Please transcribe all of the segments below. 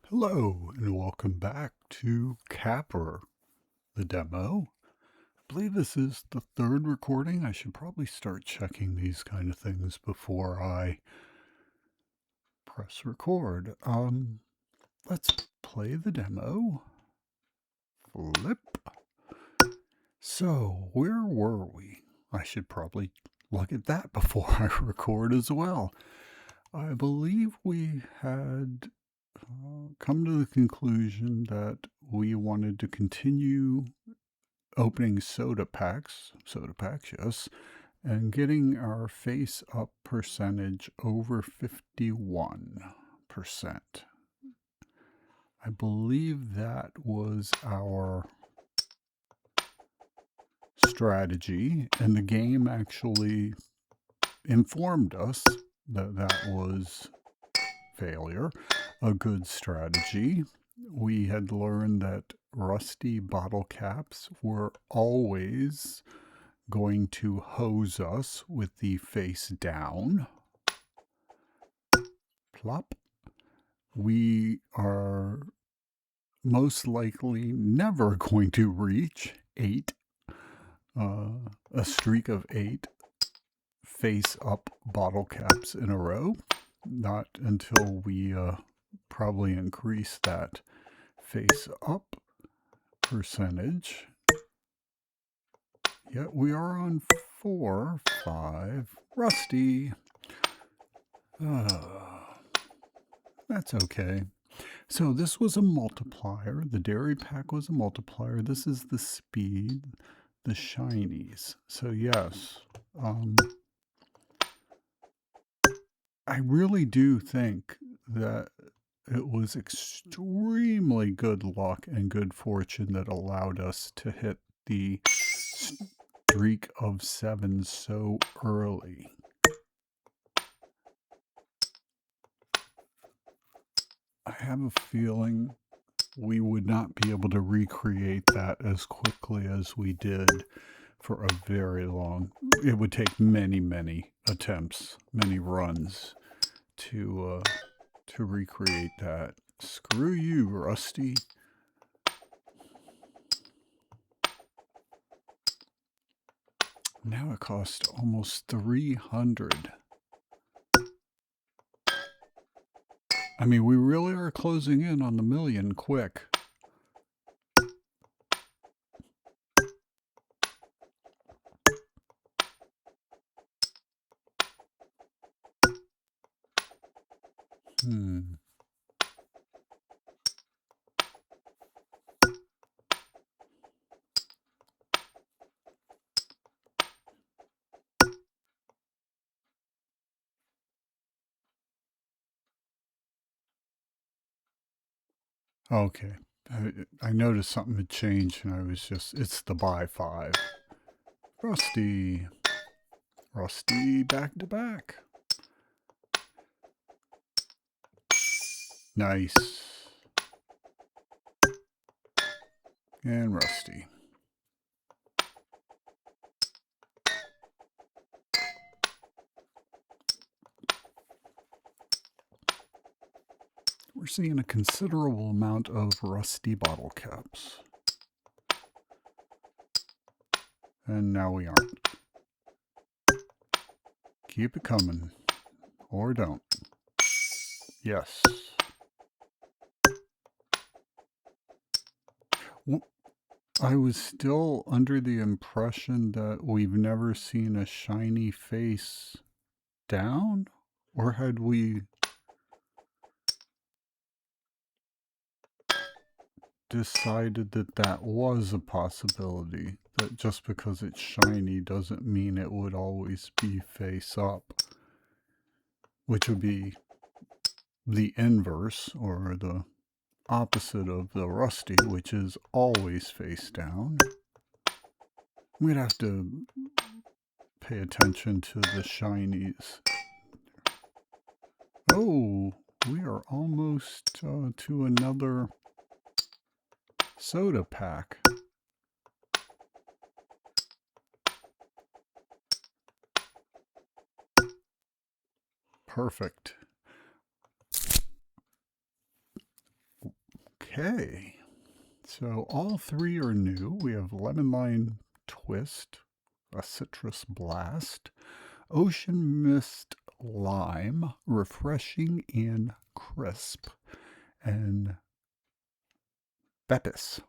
Hello and welcome back to Capper, the demo. I believe this is the third recording. I should probably start checking these kind of things before I press record. Let's play the demo. Flip. So, where were we? I should probably look at that before I record as well. I believe we had come to the conclusion that we wanted to continue opening soda packs, yes, and getting our face up percentage over 51%. I believe that was our strategy, and the game actually informed us that that was failure, a good strategy. We had learned that rusty bottle caps were always going to hose us with the face down. Plop. We are most likely never going to reach 8, a streak of 8 face up bottle caps in a row. Not until we probably increase that face up percentage. Yet we are on 4, 5. Rusty. That's okay. So this was a multiplier. The dairy pack was a multiplier. This is the speed, the shinies. So yes, I really do think that it was extremely good luck and good fortune that allowed us to hit the streak of 7 so early. I have a feeling we would not be able to recreate that as quickly as we did for a very long. It would take many attempts, many runs to recreate that. Screw you, Rusty. Now it costs almost 300. I mean, we really are closing in on the million quick. Okay. I noticed something had changed and I was just, it's the buy 5. Rusty. Rusty back to back. Nice. And Rusty. We're seeing a considerable amount of rusty bottle caps. And now we aren't. Keep it coming. Or don't. Yes. I was still under the impression that we've never seen a shiny face down? Or had we decided that that was a possibility? That just because it's shiny doesn't mean it would always be face up? Which would be the inverse, or the opposite of the rusty, which is always face down. We'd have to pay attention to the shinies. Oh, we are almost to another soda pack. Perfect. Okay, so all three are new. We have lemon lime twist, a citrus blast, ocean mist lime, refreshing and crisp, and Beppis.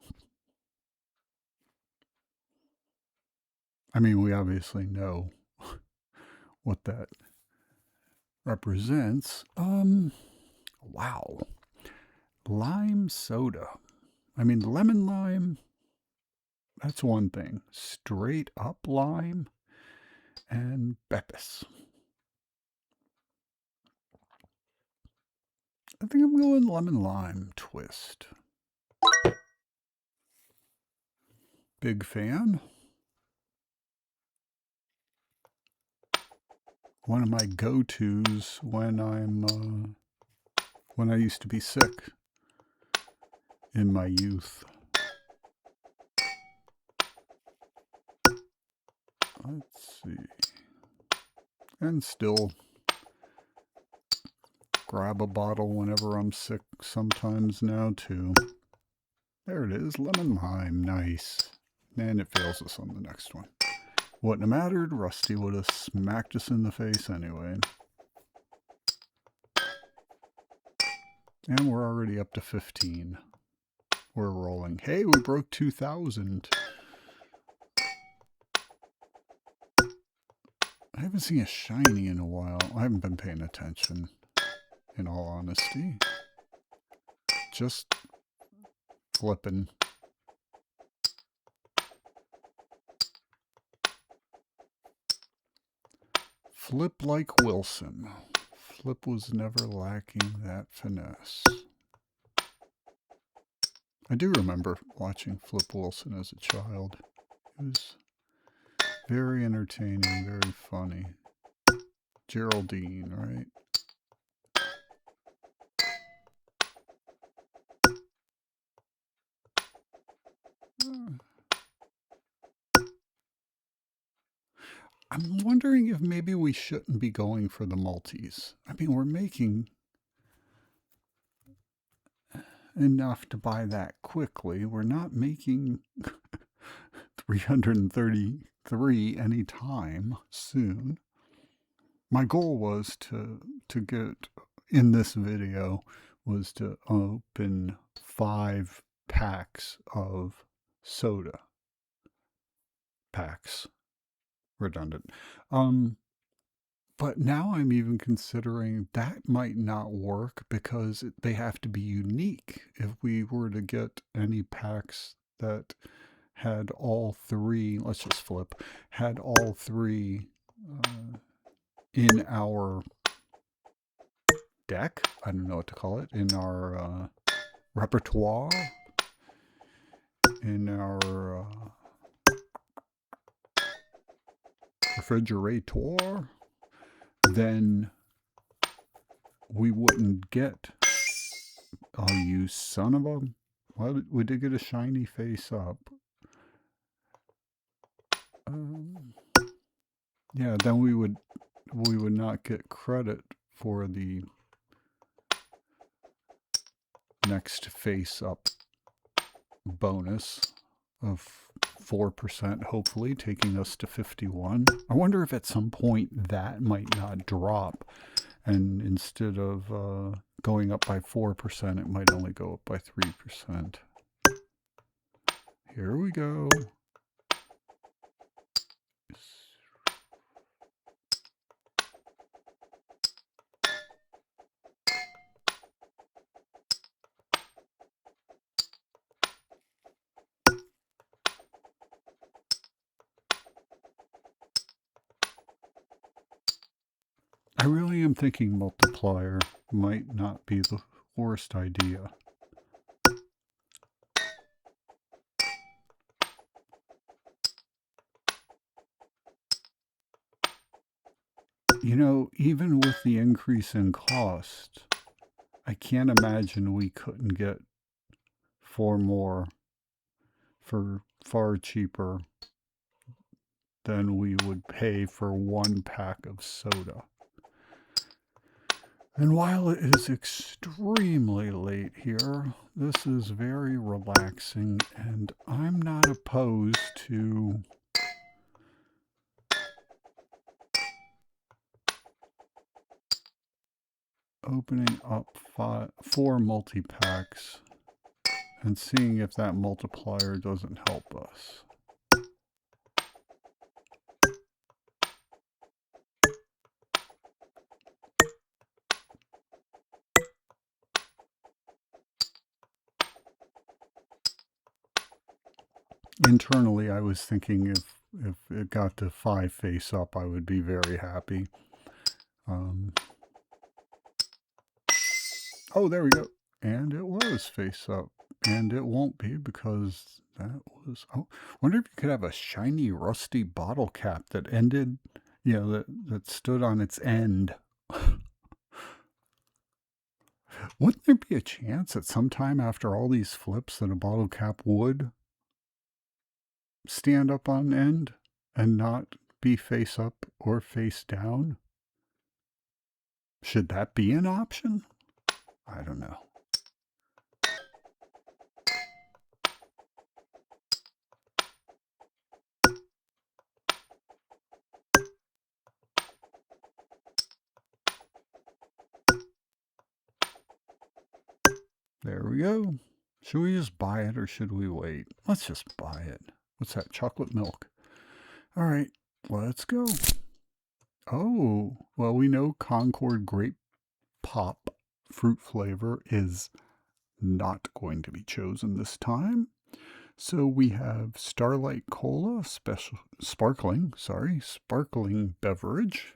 I mean, we obviously know what that represents. Wow. Lime soda. I mean, lemon lime, that's one thing. Straight up lime and Beppis. I think I'm going lemon lime twist. Big fan. One of my go-tos when when I used to be sick in my youth. Let's see. And still grab a bottle whenever I'm sick sometimes now too. There it is, lemon lime, nice. And it fails us on the next one. Wouldn't have mattered, Rusty would have smacked us in the face anyway. And we're already up to 15. We're rolling. Hey, we broke 2,000. I haven't seen a shiny in a while. I haven't been paying attention, in all honesty. Just flipping. Flip like Wilson. Flip was never lacking that finesse. I do remember watching Flip Wilson as a child. It was very entertaining, very funny. Geraldine, right? I'm wondering if maybe we shouldn't be going for the multis. I mean, we're making enough to buy that quickly. We're not making 333 anytime soon. My goal was to get in this video was to open 5 packs of soda packs. Redundant. But now I'm even considering that might not work because they have to be unique. If we were to get any packs that had all 3, let's just flip, had all 3 in our deck, I don't know what to call it, in our repertoire, in our refrigerator, then we wouldn't get, oh, you son of a, well, we did get a shiny face up. Yeah, then we would not get credit for the next face up bonus of 4%, hopefully taking us to 51. I wonder if at some point that might not drop, and instead of going up by 4%, it might only go up by 3%. Here we go. I really am thinking multiplier might not be the worst idea. You know, even with the increase in cost, I can't imagine we couldn't get 4 more for far cheaper than we would pay for 1 pack of soda. And while it is extremely late here, this is very relaxing, and I'm not opposed to opening up 4 multi-packs and seeing if that multiplier doesn't help us. Internally, I was thinking if it got to 5 face up, I would be very happy. Oh, there we go. And it was face up. And it won't be because that was... Oh, wonder if you could have a shiny, rusty bottle cap that ended, you know, that stood on its end. Wouldn't there be a chance that sometime after all these flips that a bottle cap would stand up on end and not be face up or face down? Should that be an option? I don't know. There we go. Should we just buy it or should we wait? Let's just buy it. What's that? Chocolate milk. All right, let's go. Oh, well, we know Concord Grape Pop fruit flavor is not going to be chosen this time. So we have Starlight Cola, sparkling beverage.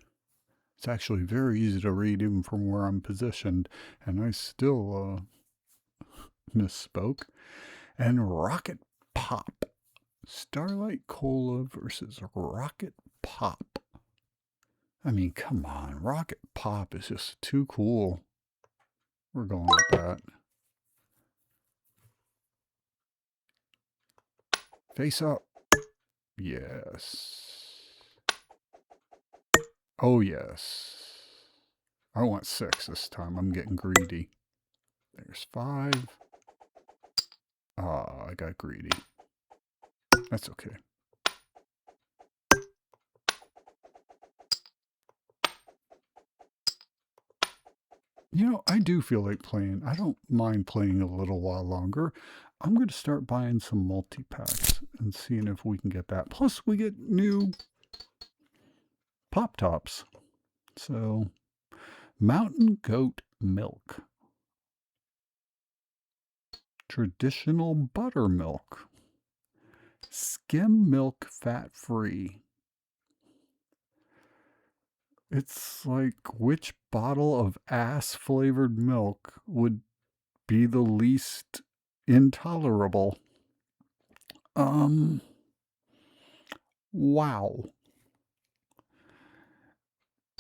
It's actually very easy to read even from where I'm positioned, and I still misspoke. And Rocket Pop. Starlight Cola versus Rocket Pop. I mean, come on. Rocket Pop is just too cool. We're going with that. Face up. Yes. Oh, yes. I want 6 this time. I'm getting greedy. There's 5. Ah, I got greedy. That's okay. You know, I do feel like playing. I don't mind playing a little while longer. I'm going to start buying some multi-packs and seeing if we can get that. Plus, we get new Pop Tops. So, Mountain Goat Milk. Traditional buttermilk. Skim milk fat-free. It's like, which bottle of ass-flavored milk would be the least intolerable? Wow.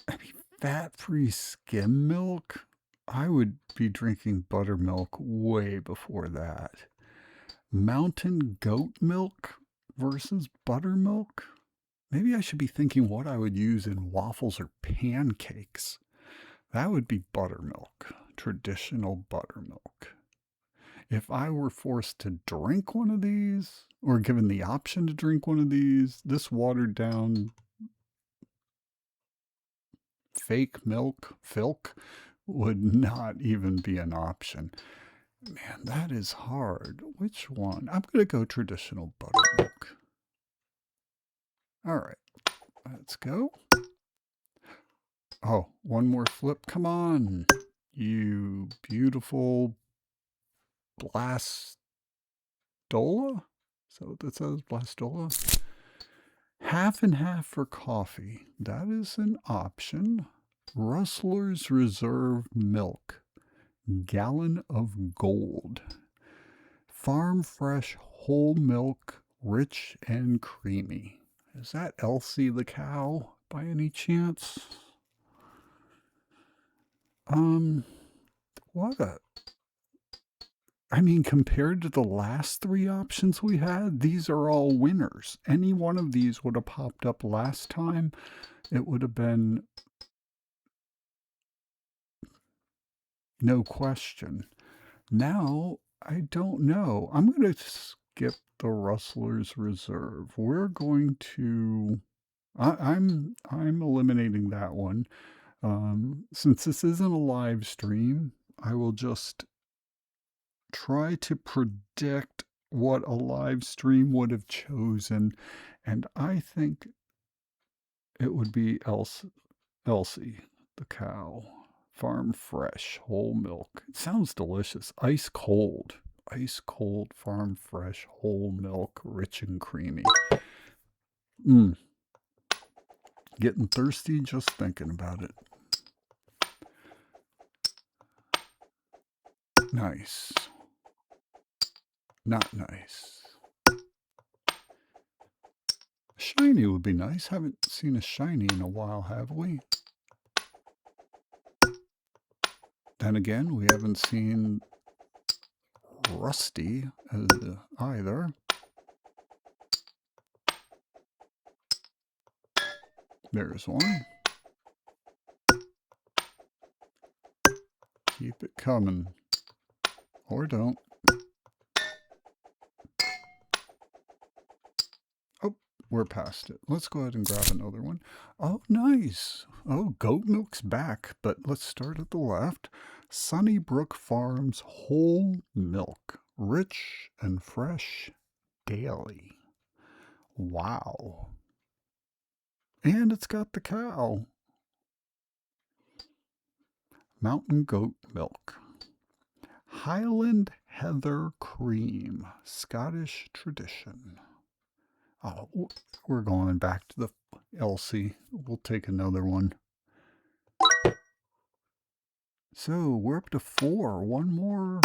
I mean, fat-free skim milk? I would be drinking buttermilk way before that. Mountain goat milk versus buttermilk? Maybe I should be thinking what I would use in waffles or pancakes. That would be buttermilk, traditional buttermilk. If I were forced to drink one of these, or given the option to drink one of these, this watered down fake milk, filk, would not even be an option. Man, that is hard. Which one? I'm going to go traditional buttermilk. All right, let's go. Oh, one more flip. Come on, you beautiful Blastola? Is that what that says? Blastola? Half and half for coffee. That is an option. Rustler's Reserve Milk. Gallon of gold. Farm fresh whole milk, rich and creamy. Is that Elsie the cow by any chance? What a... I mean, compared to the last 3 options we had, these are all winners. Any one of these would have popped up last time. It would have been No question. Now, I don't know. I'm going to skip the Rustler's Reserve. We're going to... I'm eliminating that one. Since this isn't a live stream, I will just try to predict what a live stream would have chosen, and I think it would be Elsie, the cow. Farm fresh, whole milk. It sounds delicious. Ice cold. Ice cold, farm fresh, whole milk, rich and creamy. Mmm. Getting thirsty just thinking about it. Nice. Not nice. Shiny would be nice. Haven't seen a shiny in a while, have we? Then again, we haven't seen Rusty either. There's one. Keep it coming. Or don't. Oh, we're past it. Let's go ahead and grab another one. Oh, nice. Oh, goat milk's back, but let's start at the left. Sunnybrook Farms whole milk. Rich and fresh daily. Wow. And it's got the cow. Mountain goat milk. Highland Heather Cream. Scottish tradition. Oh, we're going back to the Elsie. We'll take another one. So we're up to 4. One more.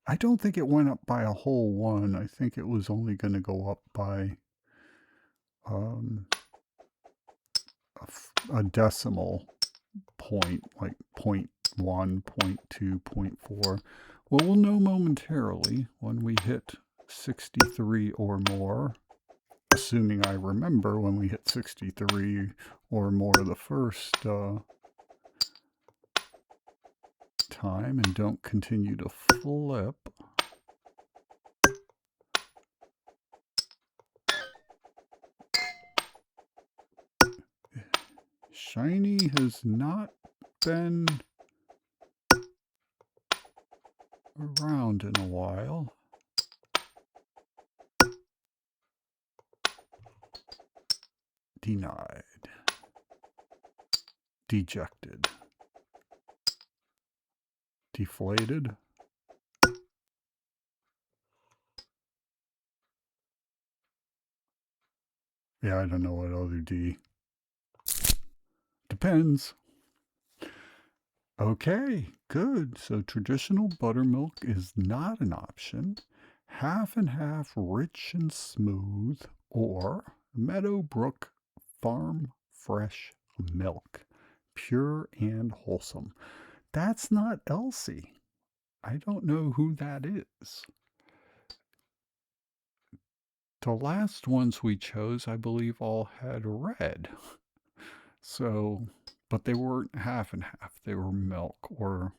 I don't think it went up by a whole one. I think it was only going to go up by a decimal point, like 0.1, 0.2, 0.4. Well, we'll know momentarily when we hit 63 or more. Assuming I remember when we hit 63 or more the first time and don't continue to flip. Shiny has not been around in a while. Denied. Dejected. Deflated. Yeah, I don't know what other D. Depends. Okay, good. So traditional buttermilk is not an option. Half and half rich and smooth, or Meadowbrook Farm Fresh Milk. Pure and wholesome. That's not Elsie. I don't know who that is. The last ones we chose, I believe, all had red. So, but they weren't half and half. They were milk or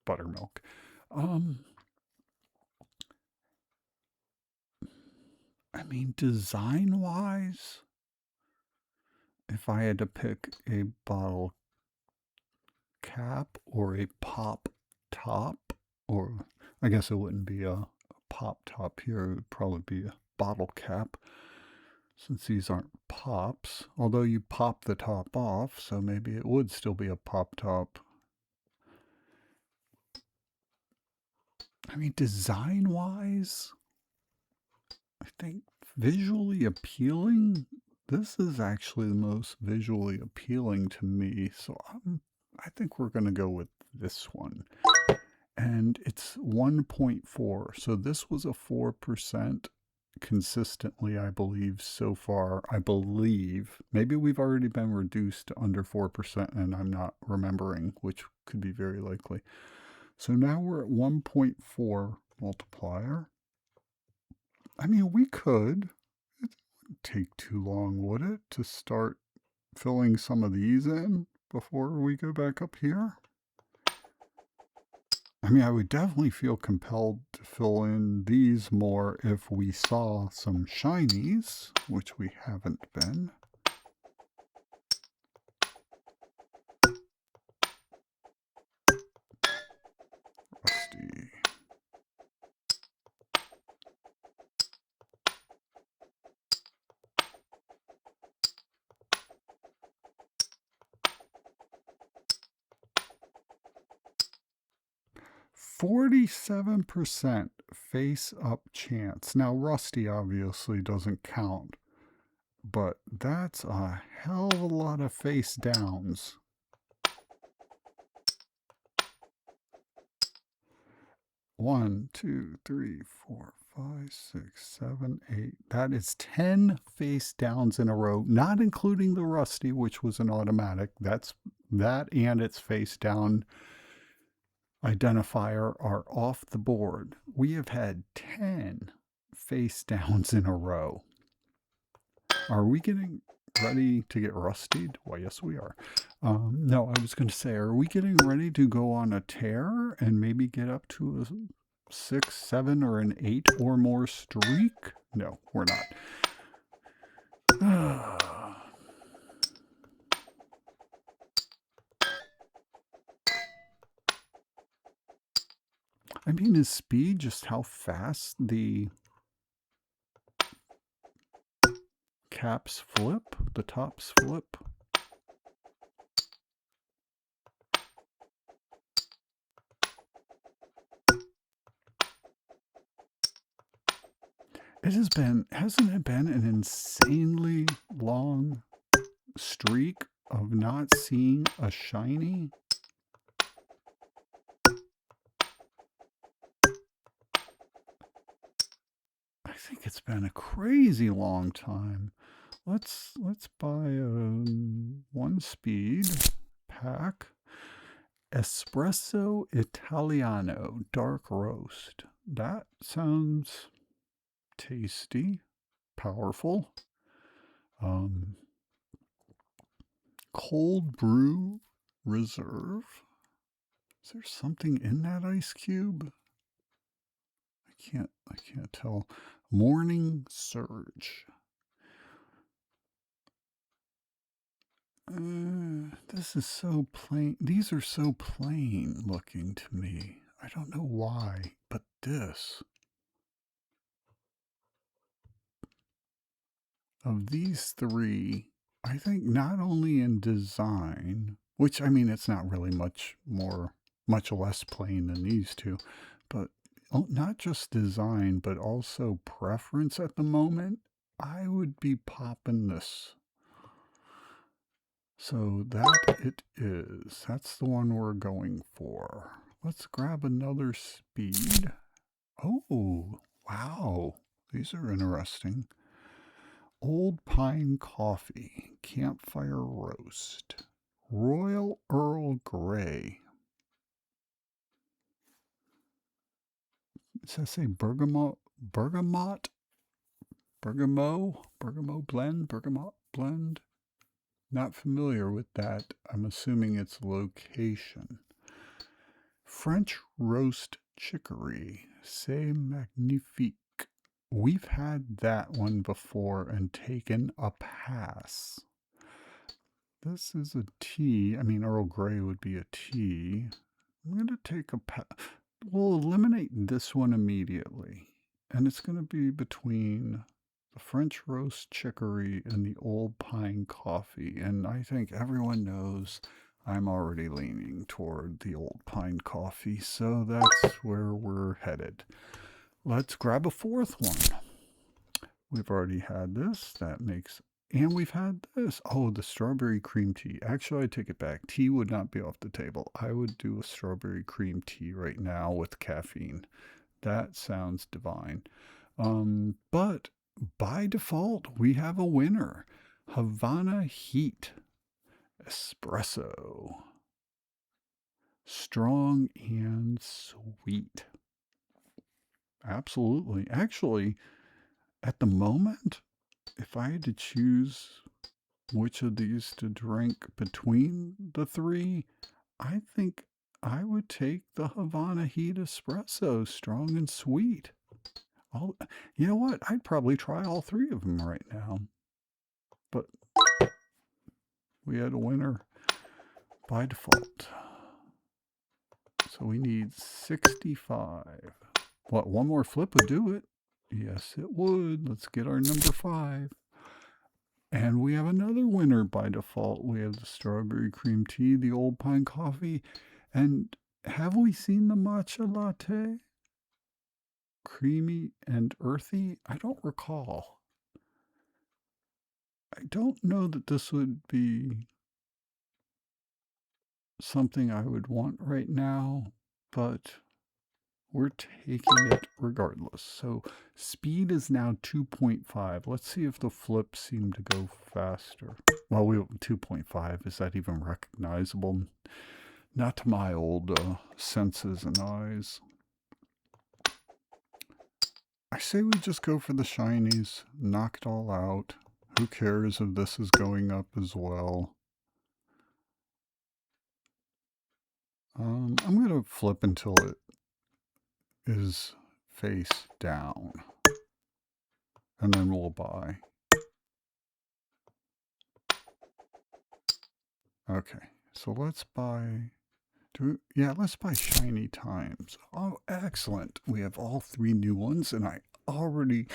buttermilk. I mean, design-wise, if I had to pick a bottle cap or a pop top, or I guess it wouldn't be a pop top here, it would probably be a bottle cap, since these aren't pops, although you pop the top off, so maybe it would still be a pop top. I mean, design-wise, I think visually appealing, this is actually the most visually appealing to me, so I think we're going to go with this one. And it's 1.4, so this was a 4% consistently, I believe, so far. I believe maybe we've already been reduced to under 4% and I'm not remembering, which could be very likely. So now we're at 1.4 multiplier. I mean, we could. It wouldn't take too long, would it, to start filling some of these in before we go back up here? I mean, I would definitely feel compelled to fill in these more if we saw some shinies, which we haven't been. Rusty. 47% face up chance. Now, Rusty obviously doesn't count, but that's a hell of a lot of face downs. One, two, three, four, five, six, seven, eight. That is 10 face downs in a row, not including the Rusty, which was an automatic. That's that and its face down identifier are off the board. We have had 10 face downs in a row. Are we getting ready to get rustied? Why, yes, we are. No, I was going to say, are we getting ready to go on a tear and maybe get up to a 6, 7, or an 8 or more streak? No, we're not. I mean, is speed just how fast the caps flip, the tops flip? It has been, hasn't it been an insanely long streak of not seeing a shiny? I think it's been a crazy long time. Let's buy a 1 speed pack. Espresso Italiano dark roast. That sounds tasty, powerful. Cold brew reserve. Is there something in that ice cube? I can't tell. Morning surge. This is so plain. These are so plain looking to me. I don't know why, but this. Of these three, I think not only in design, which I mean, it's not really much less plain than these two, but not just design, but also preference at the moment, I would be popping this. So that it is. That's the one we're going for. Let's grab another speed. Oh, wow. These are interesting. Old Pine Coffee, Campfire Roast, Royal Earl Grey. Does that say bergamot blend? Not familiar with that. I'm assuming it's location. French roast chicory, c'est magnifique. We've had that one before and taken a pass. This is a tea. I mean, Earl Grey would be a tea. I'm going to take a pass. We'll eliminate this one immediately. And it's going to be between the French roast chicory and the Old Pine Coffee. And I think everyone knows I'm already leaning toward the Old Pine Coffee. So that's where we're headed. Let's grab a fourth one. We've already had this. And we've had this. Oh, the strawberry cream tea. Actually, I take it back. Tea would not be off the table. I would do a strawberry cream tea right now with caffeine. That sounds divine. But by default, we have a winner. Havana Heat Espresso. Strong and sweet. Absolutely. Actually, at the moment, if I had to choose which of these to drink between the three, I think I would take the Havana Heat Espresso, strong and sweet. You know what? I'd probably try all three of them right now. But we had a winner by default. So we need 65. What, one more flip would do it? Yes, it would. Let's get our number 5. And we have another winner by default. We have the strawberry cream tea, the old pine coffee, and have we seen the matcha latte? Creamy and earthy? I don't recall. I don't know that this would be something I would want right now, but we're taking it regardless. So speed is now 2.5. Let's see if the flips seem to go faster. Well, 2.5. Is that even recognizable? Not to my old senses and eyes. I say we just go for the shinies. Knock it all out. Who cares if this is going up as well? I'm going to flip until it is face down. And then we'll buy. Okay, so let's buy... let's buy shiny times. Oh, excellent. We have all 3 new ones, and I already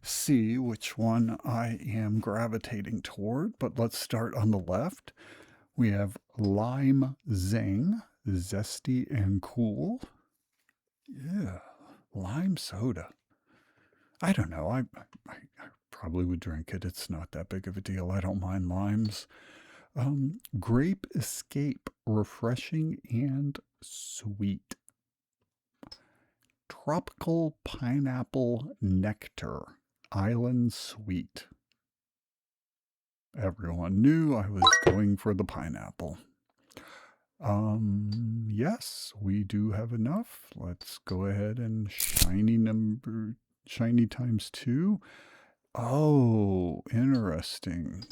see which one I am gravitating toward. But let's start on the left. We have Lime Zing, zesty and cool. Yeah, lime soda. I don't know. I probably would drink it. It's not that big of a deal. I don't mind limes. Grape Escape, refreshing and sweet. Tropical Pineapple Nectar, Island Sweet. Everyone knew I was going for the pineapple. Yes, we do have enough. Let's go ahead and shiny times 2. Oh, interesting.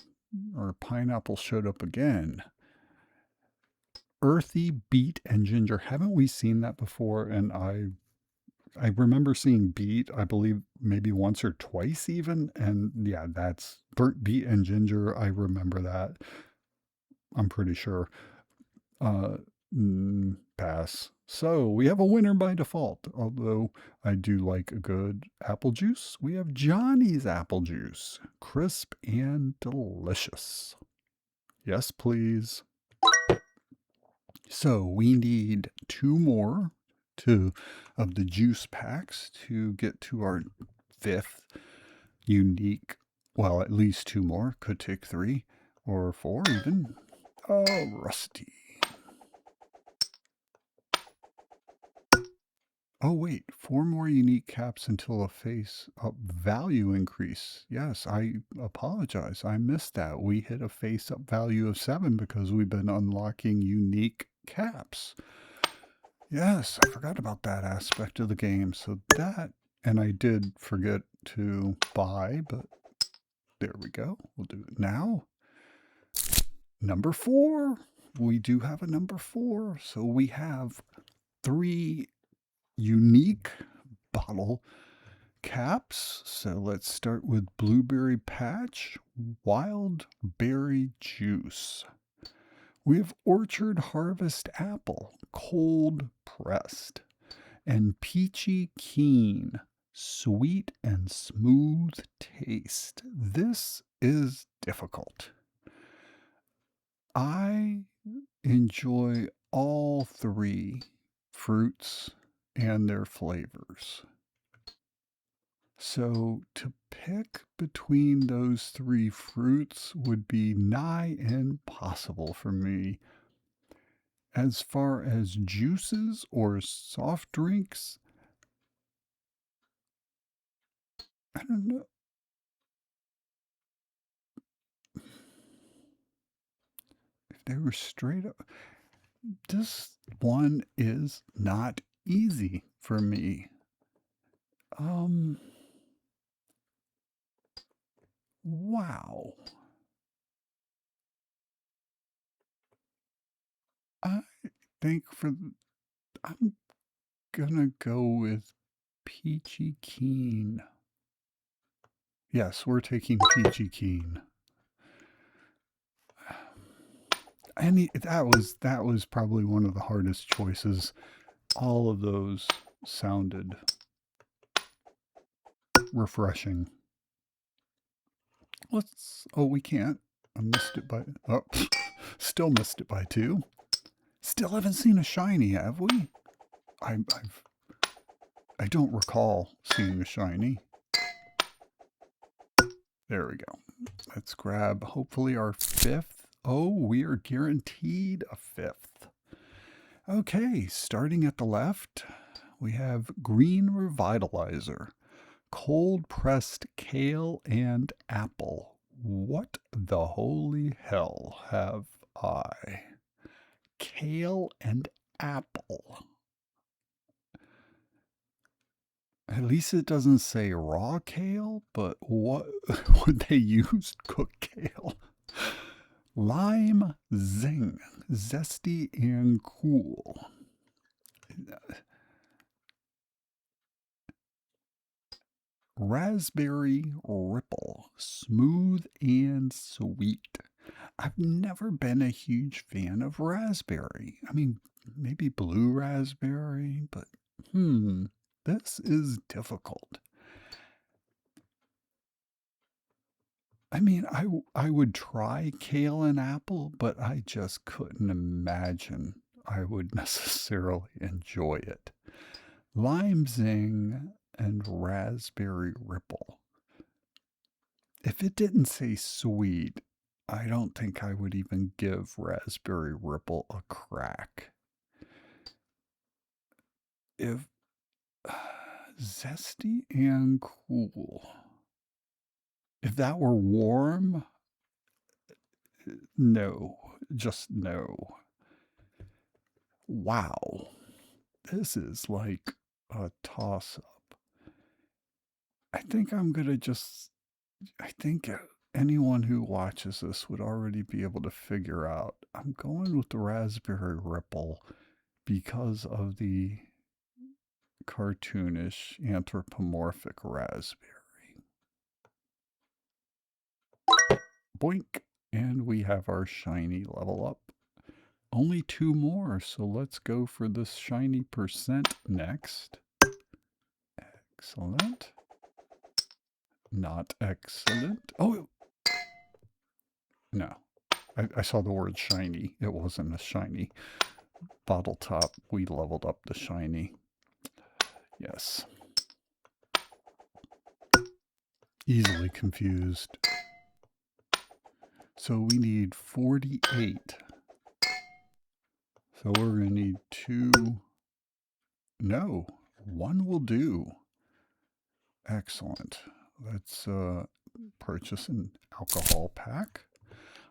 Our pineapple showed up again. Earthy, beet, and ginger. Haven't we seen that before? And I remember seeing beet, I believe maybe once or twice even. And yeah, that's burnt beet and ginger. I remember that. I'm pretty sure. Pass. So we have a winner by default. Although I do like a good apple juice. We have Johnny's apple juice. Crisp and delicious. Yes, please. So we need 2 more of the juice packs to get to our 5th unique. Well, at least 2 more. Could take 3 or 4 even. Oh, Rusty. Oh, wait. 4 more unique caps until a face-up value increase. Yes, I apologize. I missed that. We hit a face-up value of 7 because we've been unlocking unique caps. Yes, I forgot about that aspect of the game. So that, and I did forget to buy, but there we go. We'll do it now. Number 4. We do have a number 4. So we have 3 unique bottle caps. So let's start with Blueberry Patch, Wild Berry Juice. We have Orchard Harvest Apple, cold pressed, and Peachy Keen, sweet and smooth taste. This is difficult. I enjoy all 3 fruits and their flavors. So to pick between those 3 fruits would be nigh impossible for me. As far as juices or soft drinks, I don't know. If they were straight up, this one is not easy for me. Wow. I think I'm gonna go with Peachy Keen. Yes, we're taking Peachy Keen. And that was probably one of the hardest choices. All of those sounded refreshing. Oh, we can't. I missed it by, oh, still missed it by 2. Still haven't seen a shiny, have we? I don't recall seeing a shiny. There we go. Let's grab hopefully our 5th. Oh, we are guaranteed a 5th. Okay, starting at the left, we have Green Revitalizer, cold pressed kale and apple. What the holy hell have I? Kale and apple. At least it doesn't say raw kale, but what would they use to cook kale? Lime zing, zesty and cool. Raspberry ripple, smooth and sweet. I've never been a huge fan of raspberry. I mean, maybe blue raspberry, but this is difficult. I mean, I would try kale and apple, but I just couldn't imagine I would necessarily enjoy it. Lime zing and raspberry ripple. If it didn't say sweet, I don't think I would even give raspberry ripple a crack. If zesty and cool. If that were warm, no, just no. Wow. This is like a toss up. I think I'm going to I think anyone who watches this would already be able to figure out. I'm going with the raspberry ripple because of the cartoonish anthropomorphic raspberry. Boink! And we have our shiny level up. Only 2 more, so let's go for this shiny percent next. Excellent. Not excellent. Oh, no. I saw the word shiny. It wasn't a shiny. Bottle top. We leveled up the shiny. Yes. Easily confused. So we need 48. So we're going to need 2. No, 1 will do. Excellent. Let's purchase an alcohol pack.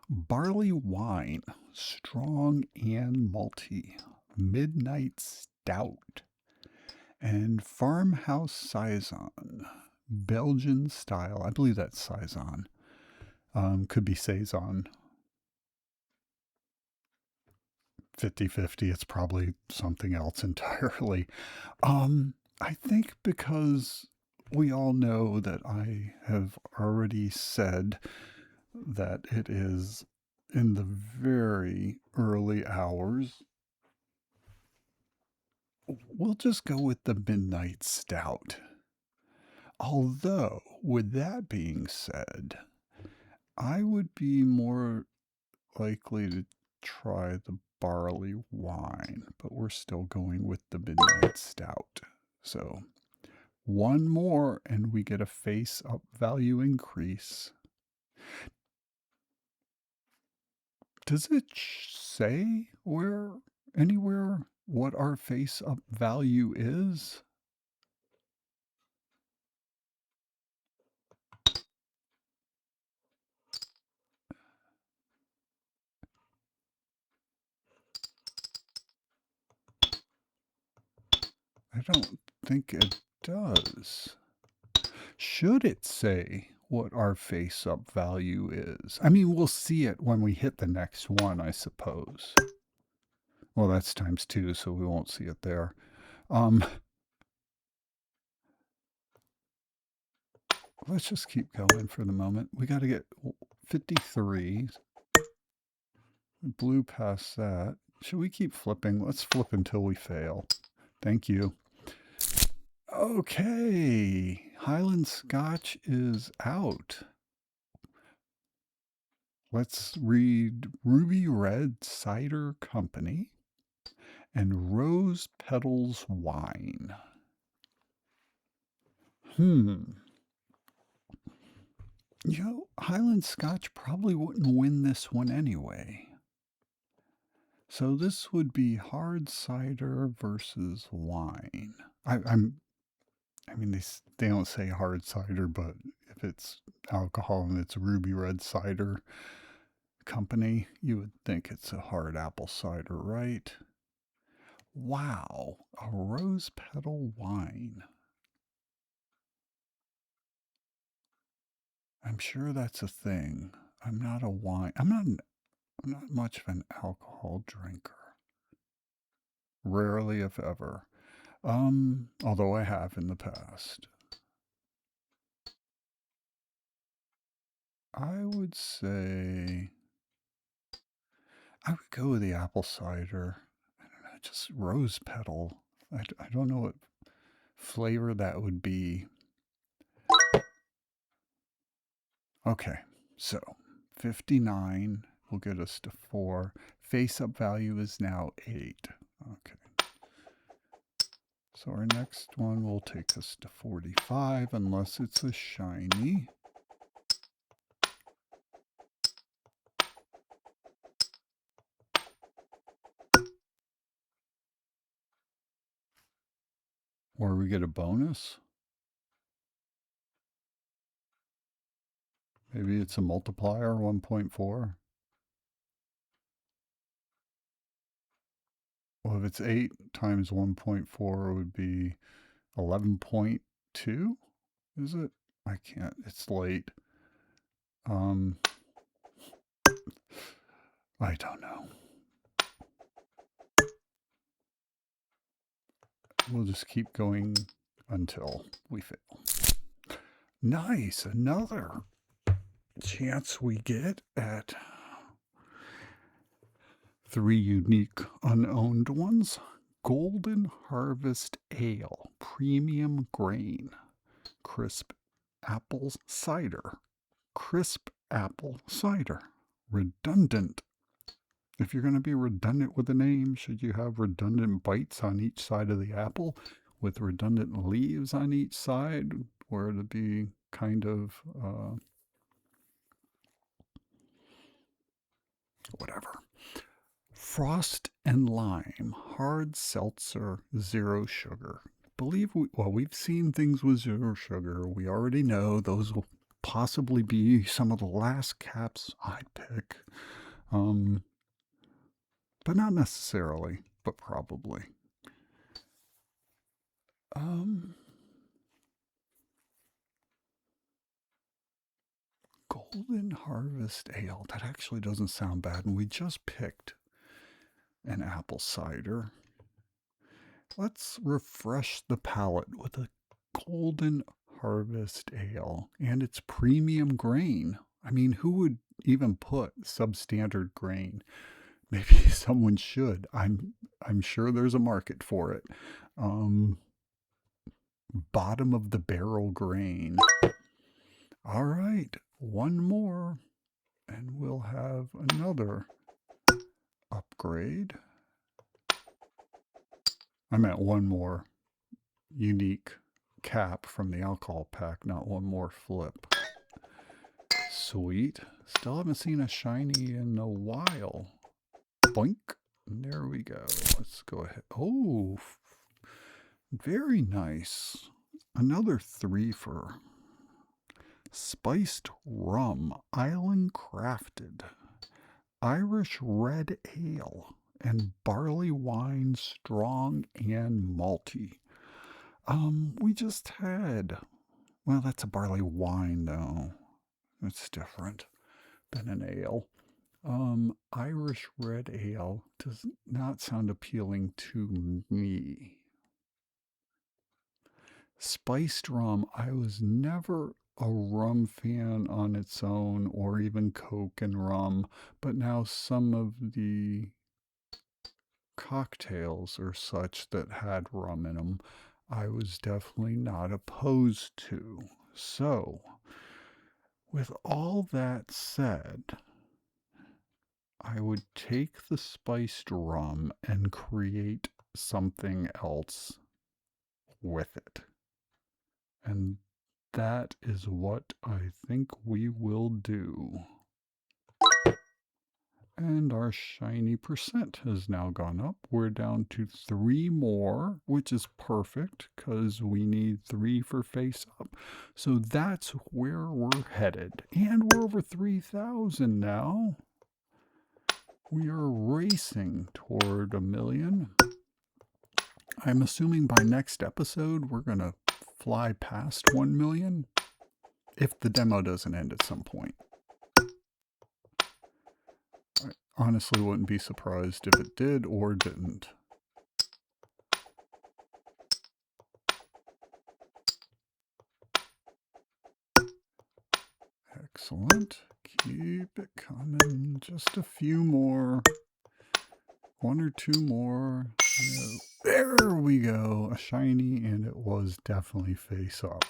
Barley wine, strong and malty. Midnight stout. And farmhouse saison, Belgian style. I believe that's saison. Could be saison. 50-50. It's probably something else entirely. I think because we all know that I have already said that it is in the very early hours, we'll just go with the Midnight Stout. Although, with that being said, I would be more likely to try the barley wine, but we're still going with the Midnight Stout. So, 1 more and we get a face-up value increase. Does it say anywhere what our face-up value is? I don't think it does. Should it say what our face-up value is? I mean, we'll see it when we hit the next one, I suppose. Well, that's times 2, so we won't see it there. Let's just keep going for the moment. We got to get 53. Blew past that. Should we keep flipping? Let's flip until we fail. Thank you. Okay. Highland Scotch is out. Let's read Ruby Red Cider Company and Rose Petals Wine. Highland Scotch probably wouldn't win this one anyway. So this would be hard cider versus wine. I mean, they don't say hard cider, but if it's alcohol and it's Ruby Red Cider Company, you would think it's a hard apple cider, right? Wow, a rose petal wine. I'm sure that's a thing. I'm not much of an alcohol drinker. Rarely, if ever. Although I have in the past. I would say I would go with the apple cider. I don't know, just rose petal. I don't know what flavor that would be. Okay, so 59 will get us to 4. Face-up value is now 8. Okay. So our next one will take us to 45 unless it's a shiny. Or we get a bonus. Maybe it's a multiplier, 1.4. Well, if it's 8 times 1.4, it would be 11.2. Is it? I can't. It's late. I don't know. We'll just keep going until we fail. Nice. Another chance we get at 3 unique unowned ones. Golden Harvest Ale, premium grain, crisp apple cider, crisp apple cider, redundant. If you're going to be redundant with a name, should you have redundant bites on each side of the apple with redundant leaves on each side, or to be kind of whatever. Frost and Lime Hard Seltzer Zero Sugar. We've seen things with zero sugar. We already know those will possibly be some of the last caps I pick. But not necessarily, but probably. Golden Harvest Ale. That actually doesn't sound bad. And we just picked an apple cider. Let's refresh the palate with a Golden Harvest Ale. And it's premium grain. I mean, who would even put substandard grain? Maybe someone should. I'm sure there's a market for it. Bottom of the barrel grain. All right, one more, and we'll have another upgrade. I meant one more unique cap from the alcohol pack, not one more flip. Sweet. Still haven't seen a shiny in a while. Boink. There we go. Let's go ahead. Oh, very nice. Another 3 for Spiced Rum, Island Crafted, Irish Red Ale, and Barley Wine Strong and Malty. We just had, well, that's a barley wine though. It's different than an ale. Irish red ale does not sound appealing to me. Spiced rum, I was never a rum fan on its own, or even Coke and rum, but now some of the cocktails or such that had rum in them, I was definitely not opposed to. So, with all that said, I would take the spiced rum and create something else with it. And that is what I think we will do. And our shiny percent has now gone up. We're down to 3 more, which is perfect because we need 3 for face up. So that's where we're headed. And we're over 3,000 now. We are racing toward 1,000,000. I'm assuming by next episode we're going to fly past 1,000,000 if the demo doesn't end at some point. I honestly wouldn't be surprised if it did or didn't. Excellent. Keep it coming. Just a few more. 1 or 2 more. No. There we go. A shiny, and it was definitely face up.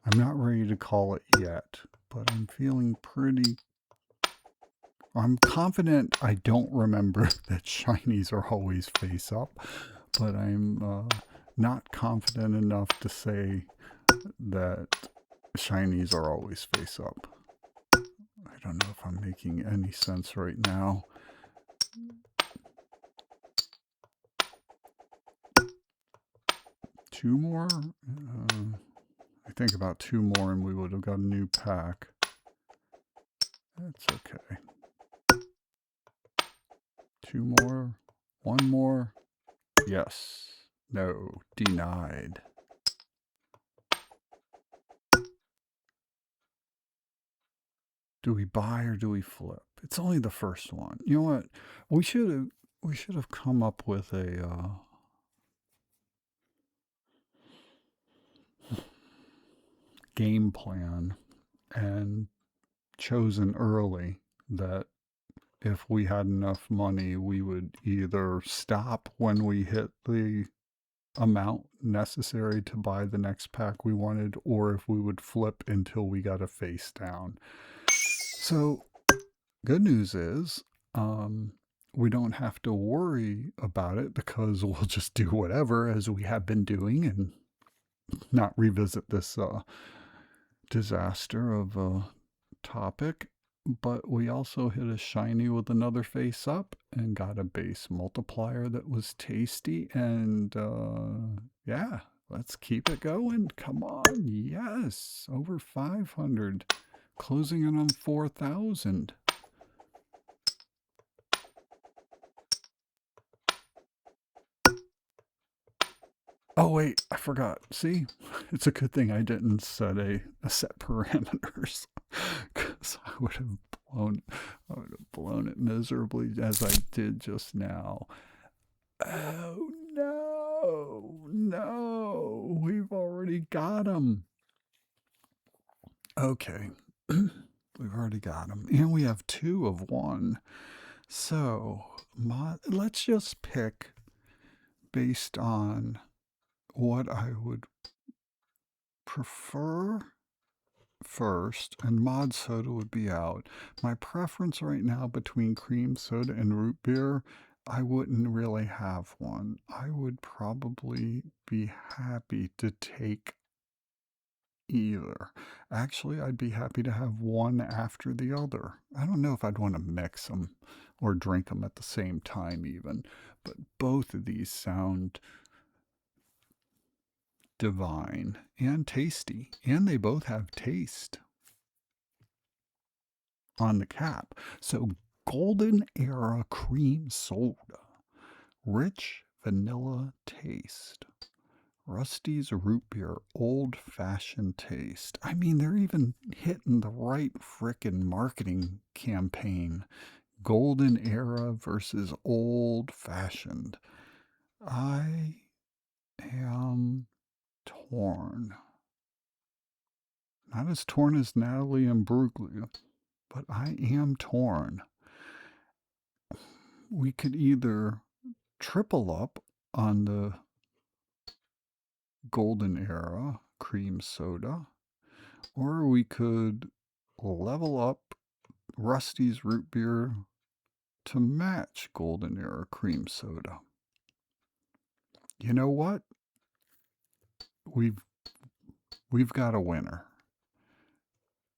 I'm not ready to call it yet, but I'm feeling pretty... I'm confident I don't remember that shinies are always face up, but I'm not confident enough to say that shinies are always face up. I don't know if I'm making any sense right now. Two more? I think about 2 more and we would have got a new pack. That's okay. 2 more? 1 more? Yes. No. Denied. Do we buy or do we flip? It's only the first one. You know what? We should have come up with a game plan and chosen early that if we had enough money, we would either stop when we hit the amount necessary to buy the next pack we wanted, or if we would flip until we got a face down. So, good news is, we don't have to worry about it because we'll just do whatever as we have been doing and not revisit this disaster of a topic. But we also hit a shiny with another face up and got a base multiplier that was tasty. And yeah, let's keep it going. Come on. Yes. Over 500. Closing in on 4,000. Oh wait, I forgot. See, it's a good thing I didn't set a set parameters, because I would have blown it miserably as I did just now. Oh no, we've already got him. Okay, we've already got him, and we have 2 of 1. So let's just pick based on what I would prefer first, and mod soda would be out. My preference right now between cream soda and root beer, I wouldn't really have one. I would probably be happy to take either. Actually, I'd be happy to have one after the other. I don't know if I'd want to mix them or drink them at the same time even, but both of these sound divine and tasty, and they both have taste on the cap. So golden era cream soda, rich vanilla taste, Rusty's root beer, old-fashioned taste. I mean, they're even hitting the right frickin' marketing campaign. Golden era versus old-fashioned. I am torn. Not as torn as Natalie and Bruglia, but I am torn. We could either triple up on the golden era cream soda, or we could level up Rusty's root beer to match golden era cream soda. You know what? We've got a winner.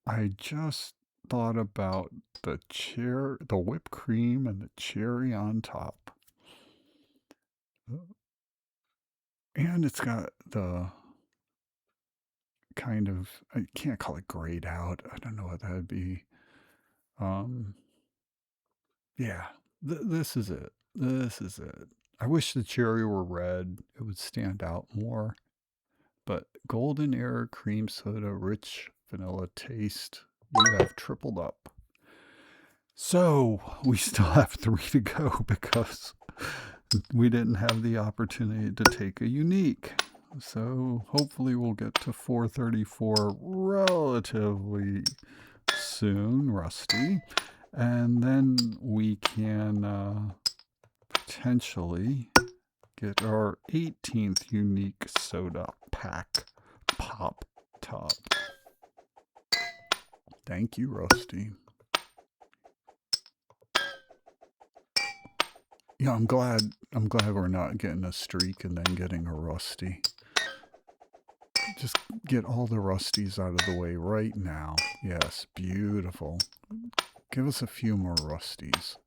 I just thought about the whipped cream and the cherry on top. And it's got the kind of, I can't call it grayed out. I don't know what that would be. Yeah, this is it. This is it. I wish the cherry were red. It would stand out more. But golden era cream soda, rich vanilla taste. You have tripled up. So we still have 3 to go because we didn't have the opportunity to take a unique. So hopefully we'll get to 434 relatively soon, Rusty. And then we can potentially get our 18th unique soda pack pop top. Thank you, Rusty. Yeah, I'm glad we're not getting a streak and then getting a Rusty. Just get all the Rusties out of the way right now. Yes, beautiful. Give us a few more Rusties.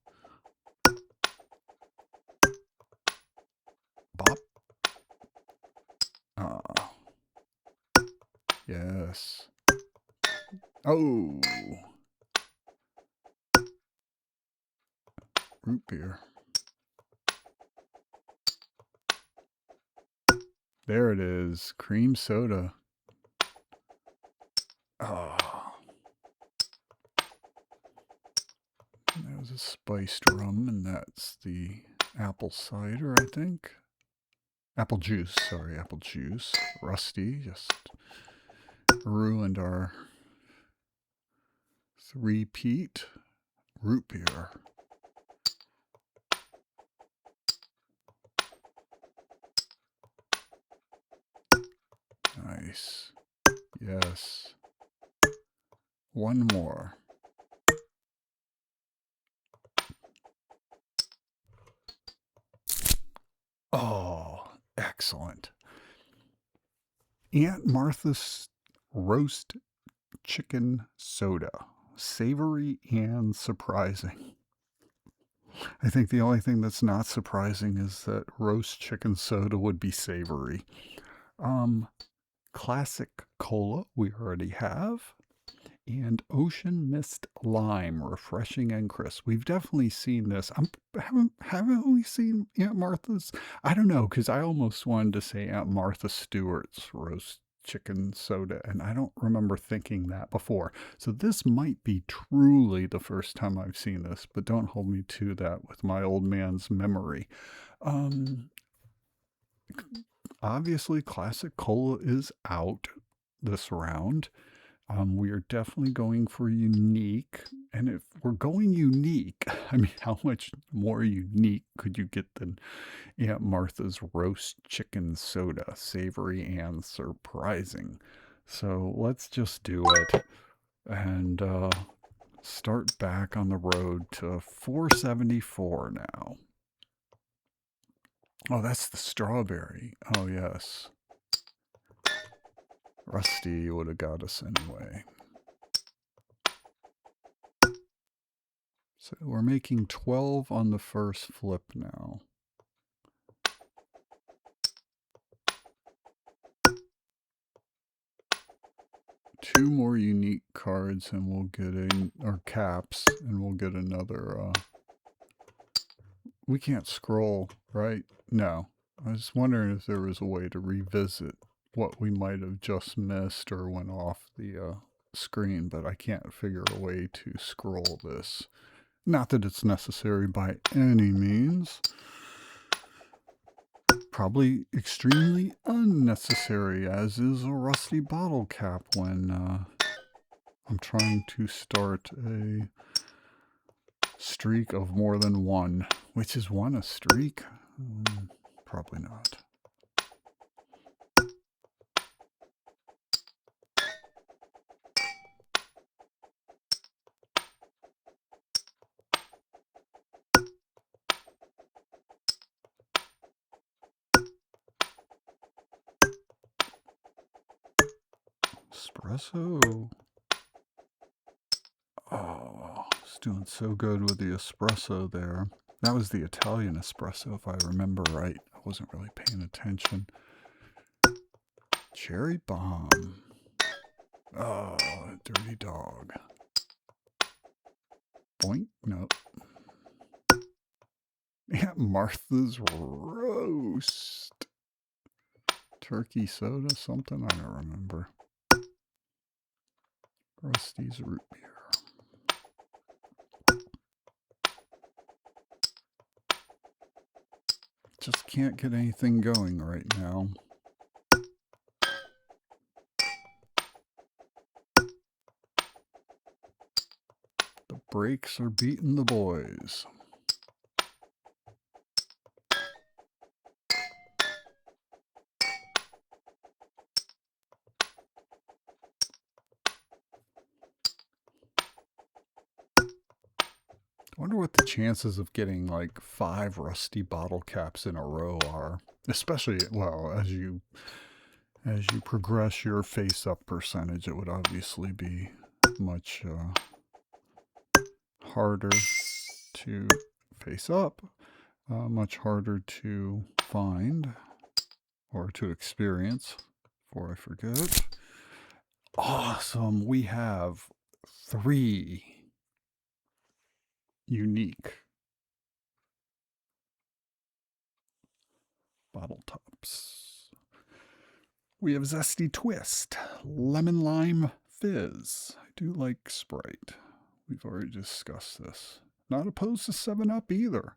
Bop. Yes. Oh. Root beer. There it is. Cream soda. Oh. That was a spiced rum, and that's the apple cider, I think. Apple juice, sorry, apple juice. Rusty just ruined our three-peat root beer. Nice. Yes. One more. Oh, excellent. Aunt Martha's roast chicken soda. Savory and surprising. I think the only thing that's not surprising is that roast chicken soda would be savory. Classic cola we already have. And Ocean Mist Lime, refreshing and crisp. We've definitely seen this. Haven't we seen Aunt Martha's? I don't know, because I almost wanted to say Aunt Martha Stewart's roast chicken soda, and I don't remember thinking that before. So this might be truly the first time I've seen this, but don't hold me to that with my old man's memory. Obviously, Classic Cola is out this round. We are definitely going for unique. And if we're going unique, I mean, how much more unique could you get than Aunt Martha's roast chicken soda? Savory and surprising. So let's just do it and start back on the road to 474 now. Oh, that's the strawberry. Oh, yes. Rusty would have got us anyway. So we're making 12 on the first flip now. Two more unique cards and we'll get or caps, and we'll get another, we can't scroll, right? No. I was wondering if there was a way to revisit what we might have just missed or went off the screen, but I can't figure a way to scroll this. Not that it's necessary by any means. Probably extremely unnecessary, as is a rusty bottle cap when I'm trying to start a streak of more than one. Which is one a streak? Probably not. Espresso. Oh, it's doing so good with the espresso there. That was the Italian espresso, if I remember right. I wasn't really paying attention. Cherry bomb. Oh, dirty dog. Boink? No. Yeah, Martha's Roast. Turkey soda, something I don't remember. Rusty's root beer. Just can't get anything going right now. The brakes are beating the boys. I wonder what the chances of getting like 5 rusty bottle caps in a row are. Especially, well, as you progress your face-up percentage, it would obviously be much harder to face up, much harder to find or to experience, before I forget. Awesome, we have 3 unique bottle tops. We have Zesty Twist, Lemon Lime Fizz. I do like Sprite. We've already discussed this. Not opposed to 7-Up either.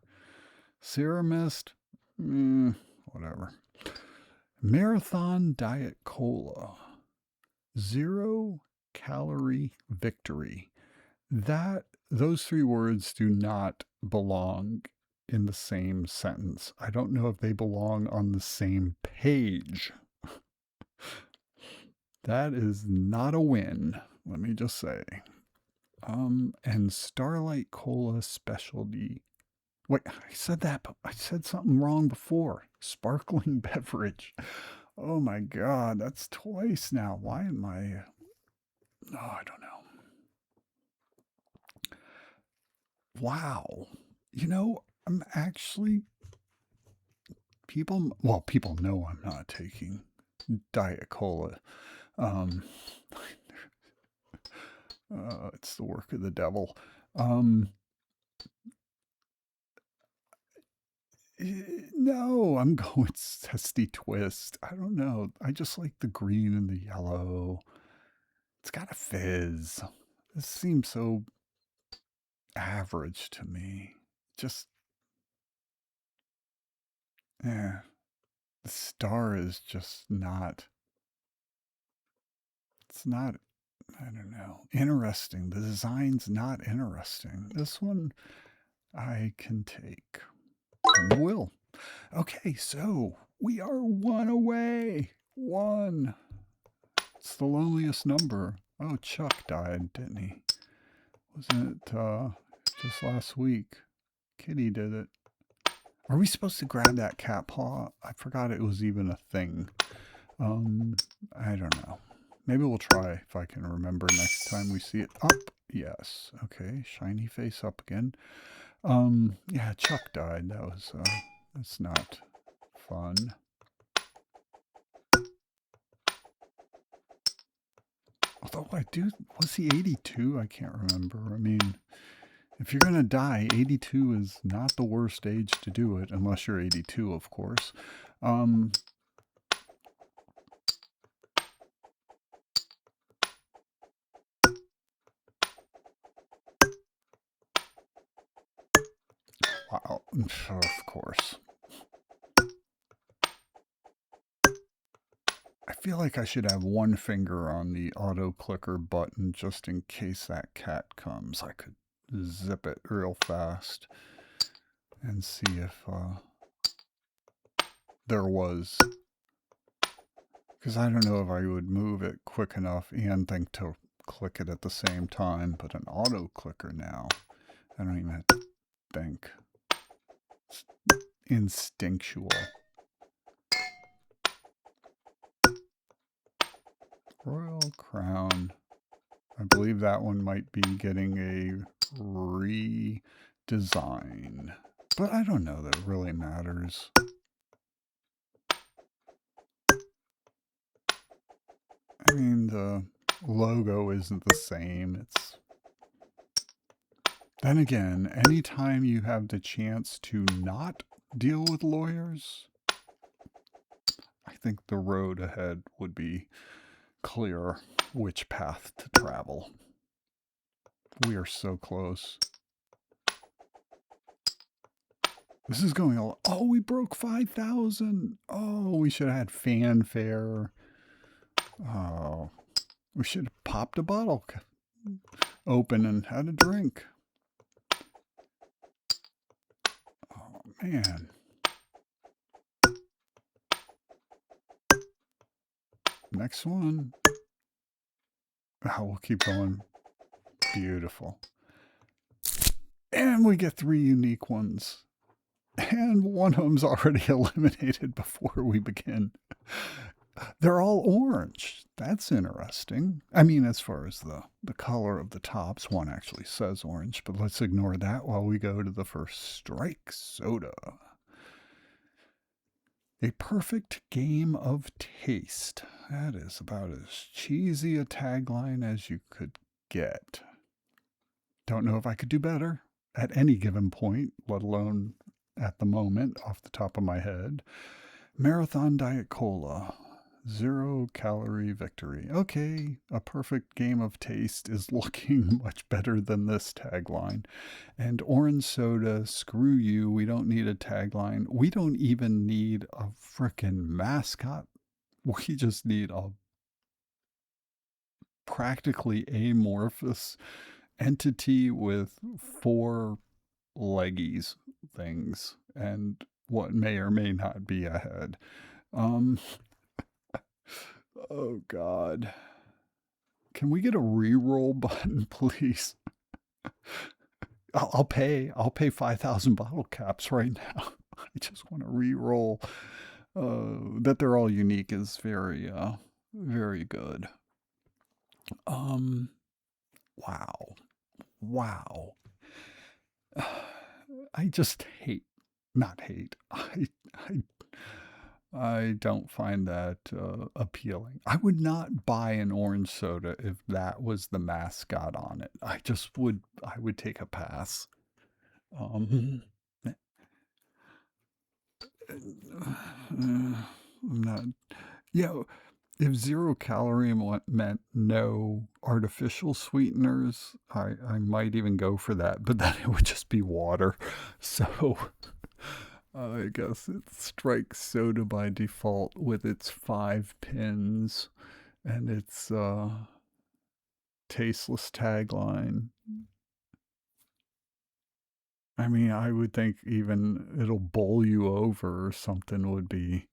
Sierra Mist, whatever. Marathon Diet Cola. 0 Calorie Victory. Those 3 words do not belong in the same sentence. I don't know if they belong on the same page. That is not a win, let me just say. And Starlight Cola Specialty. Wait, I said that, but I said something wrong before. Sparkling beverage. Oh my God, that's twice now. Why am I... Oh, I don't know. Wow. You know, I'm actually... People know I'm not taking Diet Cola. It's the work of the devil. No, I'm going Zesty Twist. I don't know. I just like the green and the yellow. It's got a fizz. This seems so average to me. Just, the star is just not, it's not, I don't know, interesting. The design's not interesting. This one I can take and will. Okay, so we are 1 away. 1. It's the loneliest number. Oh, Chuck died, didn't he? Wasn't it just last week? Kitty did it. Are we supposed to grab that cat paw? I forgot it was even a thing. I don't know. Maybe we'll try if I can remember next time we see it. Up. Yes. Okay. Shiny face up again. Yeah, Chuck died. That's not fun. Although was he 82? I can't remember. I mean, If you're going to die, 82 is not the worst age to do it, unless you're 82, of course. Wow, of course. I feel like I should have one finger on the auto clicker button just in case that cat comes. I could zip it real fast and see if there was. Because I don't know if I would move it quick enough and think to click it at the same time, but an auto clicker now, I don't even have to think. It's instinctual. Royal Crown. I believe that one might be getting a redesign. But I don't know that it really matters. I mean, the logo isn't the same. It's... Then again, anytime you have the chance to not deal with lawyers, I think the road ahead would be clear which path to travel. We are so close. This is going all... Oh, we broke 5,000. Oh, we should have had fanfare. Oh, we should have popped a bottle open and had a drink. Oh, man. Next one. Oh, we'll keep going. Beautiful. And we get 3 unique ones. And one of them's already eliminated before we begin. They're all orange. That's interesting. I mean, as far as the color of the tops, one actually says orange, but let's ignore that while we go to the first strike soda. A perfect game of taste. That is about as cheesy a tagline as you could get. Don't know if I could do better at any given point, let alone at the moment off the top of my head. Marathon Diet Cola. 0-calorie victory. Okay, a perfect game of taste is looking much better than this tagline. And orange soda, screw you. We don't need a tagline. We don't even need a frickin' mascot. We just need a practically amorphous entity with 4 leggies things and what may or may not be a head. Oh God. Can we get a reroll button, please? I'll pay 5,000 bottle caps right now. I just want to reroll. That they're all unique is very, very good. Wow. Wow. I just hate, not hate. I don't find that appealing. I would not buy an orange soda if that was the mascot on it. I would take a pass. I'm not, yeah, if 0-calorie meant no artificial sweeteners, I might even go for that, but then it would just be water. So I guess it's strike soda by default with its 5 pins and its tasteless tagline. I mean, I would think even it'll bowl you over or something would be,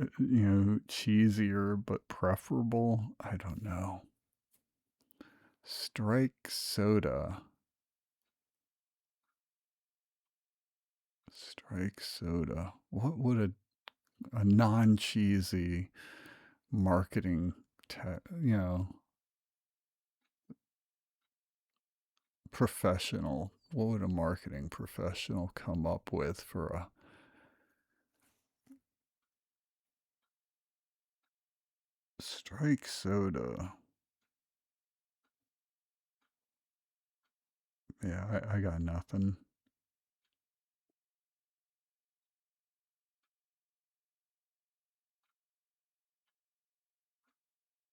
cheesier but preferable. I don't know. Strike soda. Strike soda. What would a non-cheesy marketing, professional, what would a marketing professional come up with for a strike soda? Yeah, I got nothing.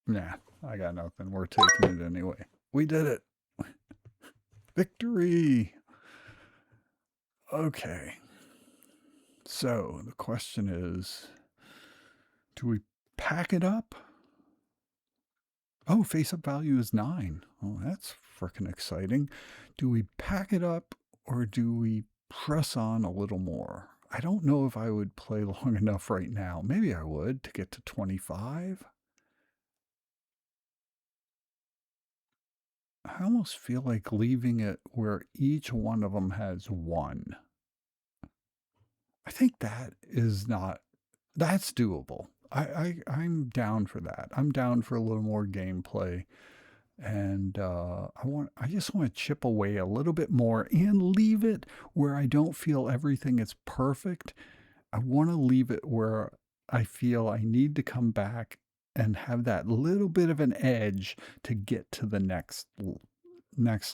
Nah, I got nothing. We're taking it anyway. We did it. Victory. Okay. So the question is, do we pack it up? Oh, face up value is 9. Oh, that's freaking exciting. Do we pack it up or do we press on a little more? I don't know if I would play long enough right now. Maybe I would to get to 25. I almost feel like leaving it where each one of them has 1. I think that is not, that's doable. I'm down for that. I'm down for a little more gameplay. And I just want to chip away a little bit more and leave it where I don't feel everything is perfect. I want to leave it where I feel I need to come back and have that little bit of an edge to get to the next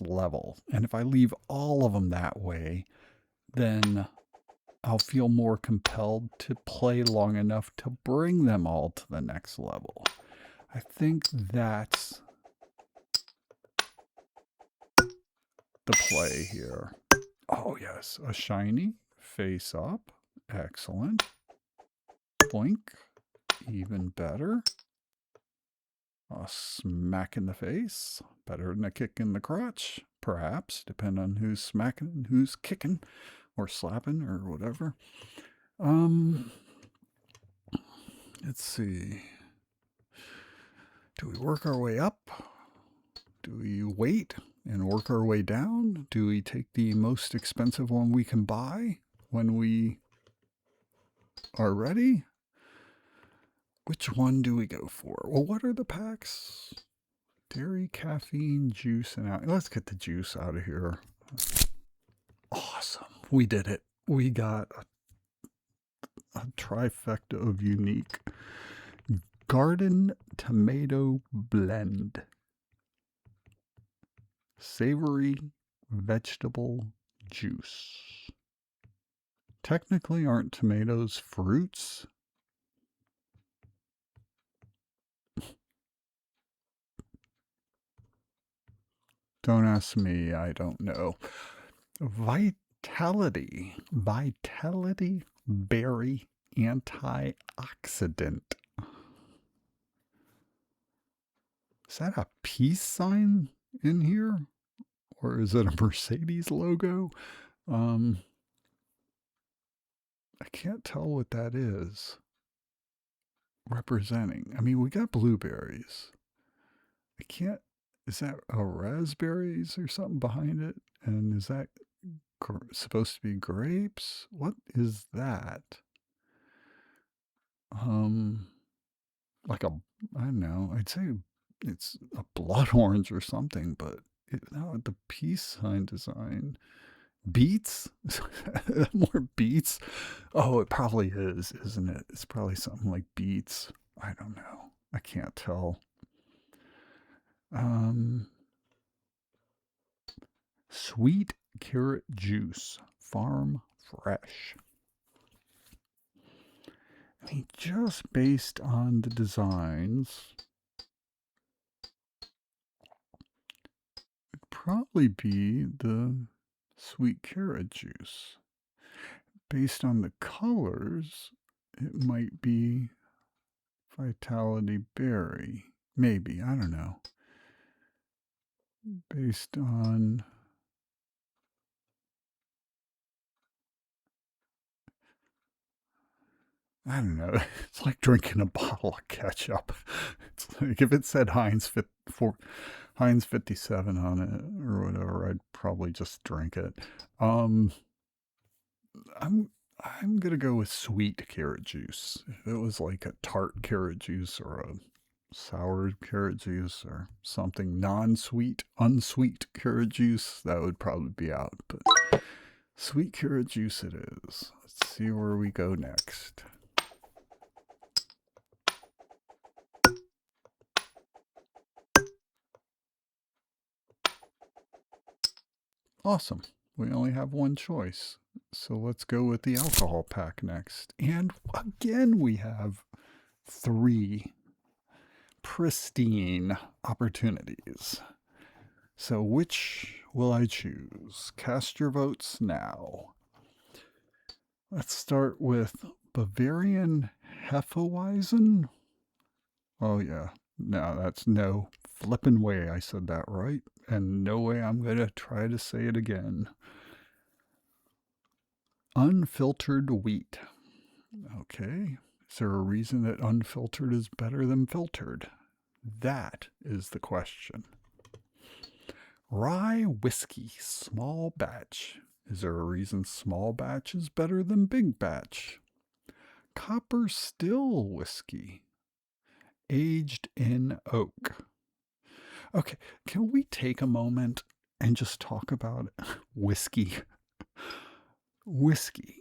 level. And if I leave all of them that way, then I'll feel more compelled to play long enough to bring them all to the next level. I think that's the play here. Oh, yes, a shiny face up. Excellent. Blink. Even better. A smack in the face. Better than a kick in the crotch. Perhaps, depending on who's smacking and who's kicking or slapping or whatever. Let's see. Do we work our way up? Do we wait and work our way down? Do we take the most expensive one we can buy when we are ready? Which one do we go for? Well, what are the packs? Dairy, caffeine, juice, and out. Let's get the juice out of here. Awesome. We did it. We got a trifecta of unique garden tomato blend. Savory vegetable juice. Technically, aren't tomatoes fruits? Don't ask me, I don't know. Vitality berry antioxidant. Is that a peace sign in here? Or is it a Mercedes logo? I can't tell what that is representing. I mean, we got blueberries. I can't. Is that a raspberries or something behind it? And is that supposed to be grapes? What is that? Like a, I don't know. I'd say it's a blood orange or something, but no, the peace sign design. Beets? More beets? Oh, it probably is, isn't it? It's probably something like beets. I don't know. I can't tell. Sweet carrot juice, farm fresh. I mean, just based on the designs, it'd probably be the sweet carrot juice. Based on the colors, it might be Vitality Berry. Maybe, I don't know. Based on I don't know. It's like drinking a bottle of ketchup. It's like if it said Heinz 57 on it or whatever, I'd probably just drink it. I'm I'm gonna go with sweet carrot juice. If it was like a tart carrot juice or a sour carrot juice or something non-sweet, unsweet carrot juice, that would probably be out. But sweet carrot juice it is. Let's see where we go next. Awesome. We only have one choice. So let's go with the alcohol pack next. And again, we have 3 pristine opportunities. So which will I choose? Cast your votes now. Let's start with Bavarian Hefeweizen. Oh yeah, no, that's no flippin' way I said that right, and no way I'm gonna try to say it again. Unfiltered wheat. Okay, is there a reason that unfiltered is better than filtered? That is the question. Rye whiskey, small batch. Is there a reason small batch is better than big batch? Copper still whiskey, aged in oak. Okay, can we take a moment and just talk about whiskey? Whiskey.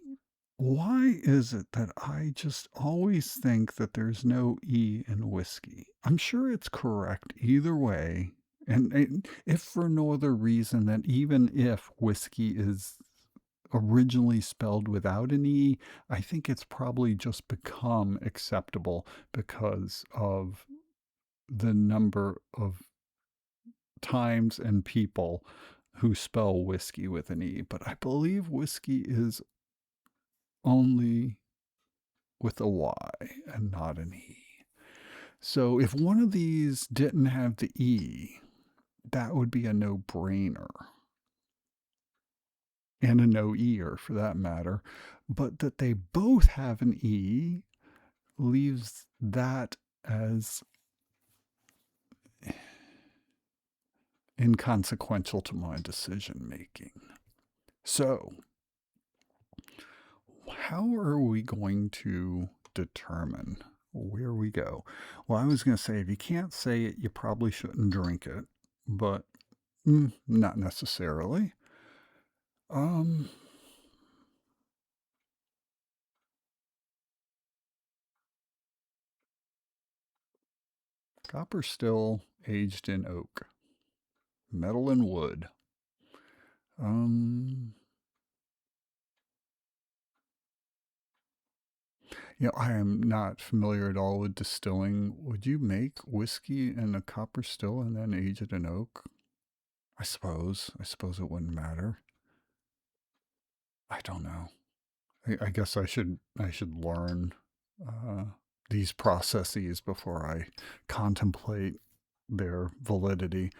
Why is it that I just always think that there's no E in whiskey? I'm sure it's correct either way. And if for no other reason that even if whiskey is originally spelled without an E, I think it's probably just become acceptable because of the number of times and people who spell whiskey with an E. But I believe whiskey is only with a Y and not an E. So if one of these didn't have the E, that would be a no-brainer. And a no-ear for that matter. But that they both have an E leaves that as inconsequential to my decision making. So, how are we going to determine where we go? Well, I was going to say, if you can't say it, you probably shouldn't drink it, but not necessarily. Copper still aged in oak, metal and wood. I am not familiar at all with distilling. Would you make whiskey in a copper still and then age it in oak? I suppose it wouldn't matter. I don't know. I guess I should learn these processes before I contemplate their validity.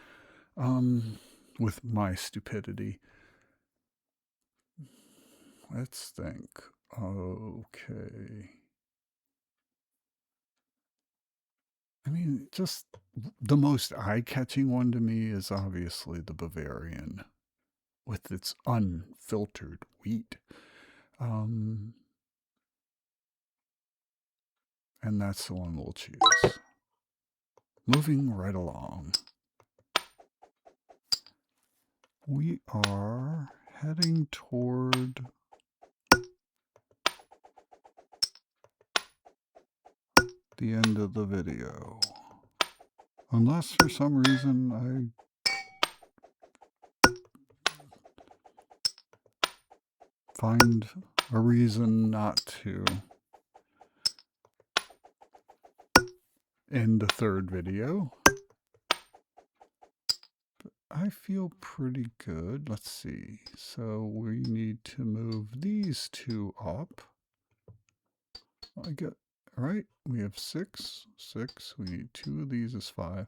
With my stupidity. Let's think. Okay. I mean, just the most eye-catching one to me is obviously the Bavarian with its unfiltered wheat. And that's the one we'll choose. Moving right along. We are heading toward the end of the video. Unless for some reason I find a reason not to end the 3rd video. But I feel pretty good. Let's see. So we need to move these 2 up. I get, right, we have 6. We need 2 of these is 5.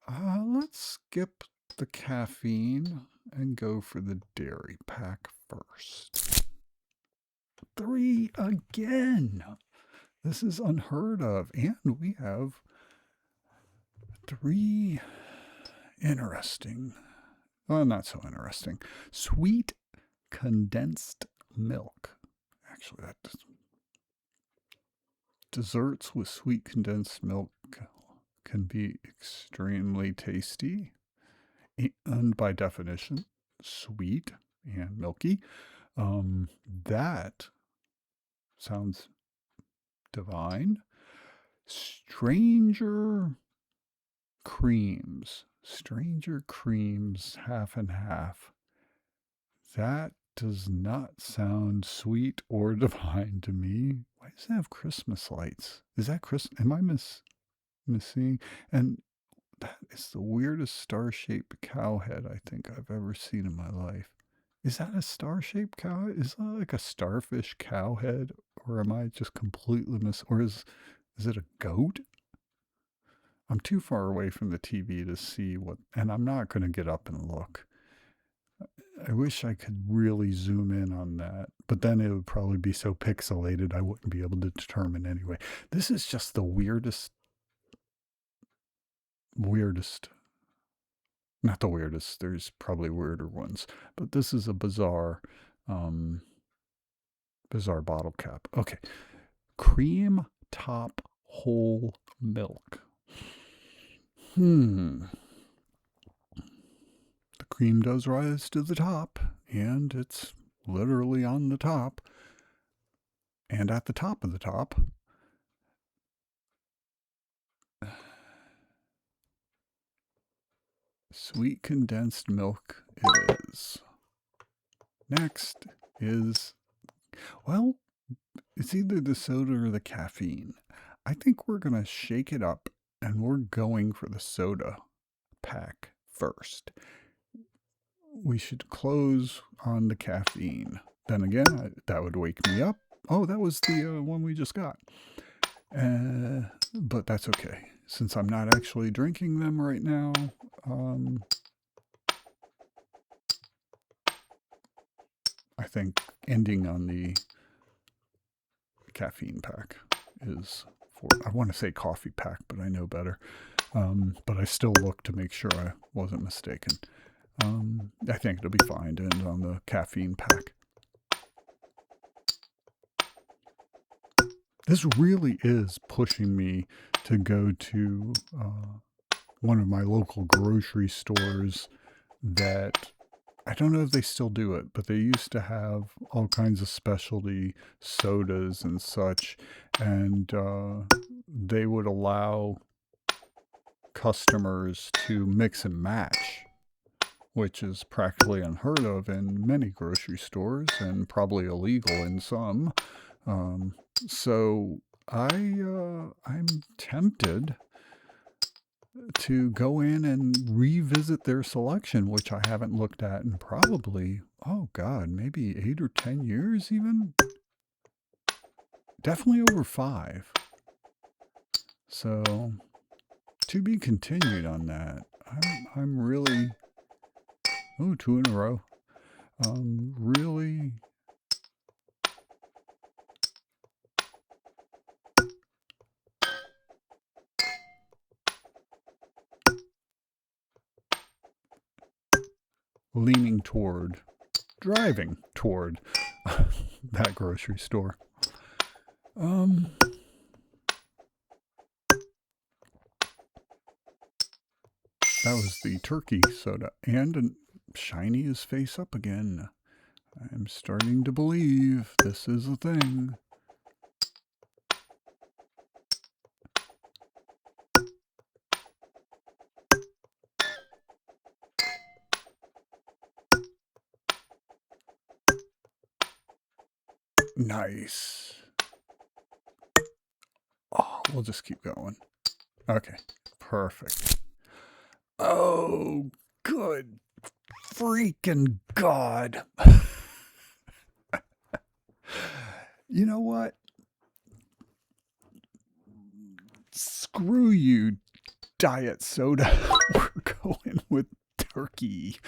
Let's skip the caffeine and go for the dairy pack first. 3 again. This is unheard of. And we have 3 interesting, well, not so interesting, sweet condensed milk. Actually, that desserts with sweet condensed milk can be extremely tasty and by definition sweet and milky. That sounds divine. Stranger creams, half and half. That does not sound sweet or divine to me. Why does it have Christmas lights? Is that Christmas? Am I missing? And that is the weirdest star-shaped cow head I think I've ever seen in my life. Is that a star-shaped cow? Is that like a starfish cow head? Or am I just completely or is it a goat? I'm too far away from the TV to see what, and I'm not going to get up and look. I wish I could really zoom in on that, but then it would probably be so pixelated I wouldn't be able to determine anyway. This is just the weirdest, not the weirdest, there's probably weirder ones, but this is a bizarre, bizarre bottle cap. Okay. Cream top whole milk. The cream does rise to the top, and it's literally on the top. And at the top of the top, sweet condensed milk it is. Next is, well, it's either the soda or the caffeine. I think we're going to shake it up, and we're going for the soda pack first. We should close on the caffeine. Then again, that would wake me up. Oh, that was the one we just got. But that's okay. Since I'm not actually drinking them right now, I think ending on the caffeine pack is for, I want to say coffee pack, but I know better. But I still look to make sure I wasn't mistaken. I think it'll be fine to end on the caffeine pack. This really is pushing me to go to one of my local grocery stores that, I don't know if they still do it, but they used to have all kinds of specialty sodas and such, and they would allow customers to mix and match, which is practically unheard of in many grocery stores and probably illegal in some. So I'm tempted to go in and revisit their selection, which I haven't looked at in probably, oh God, maybe 8 or 10 years even. Definitely over 5. So to be continued on that. I'm really, oh, 2 in a row. Really leaning toward, driving toward that grocery store. That was the turkey soda, and shiny his face up again. I'm starting to believe this is a thing. Nice. Oh, we'll just keep going. Okay, perfect. Oh, good freaking God. You know what? Screw you, diet soda. We're going with turkey.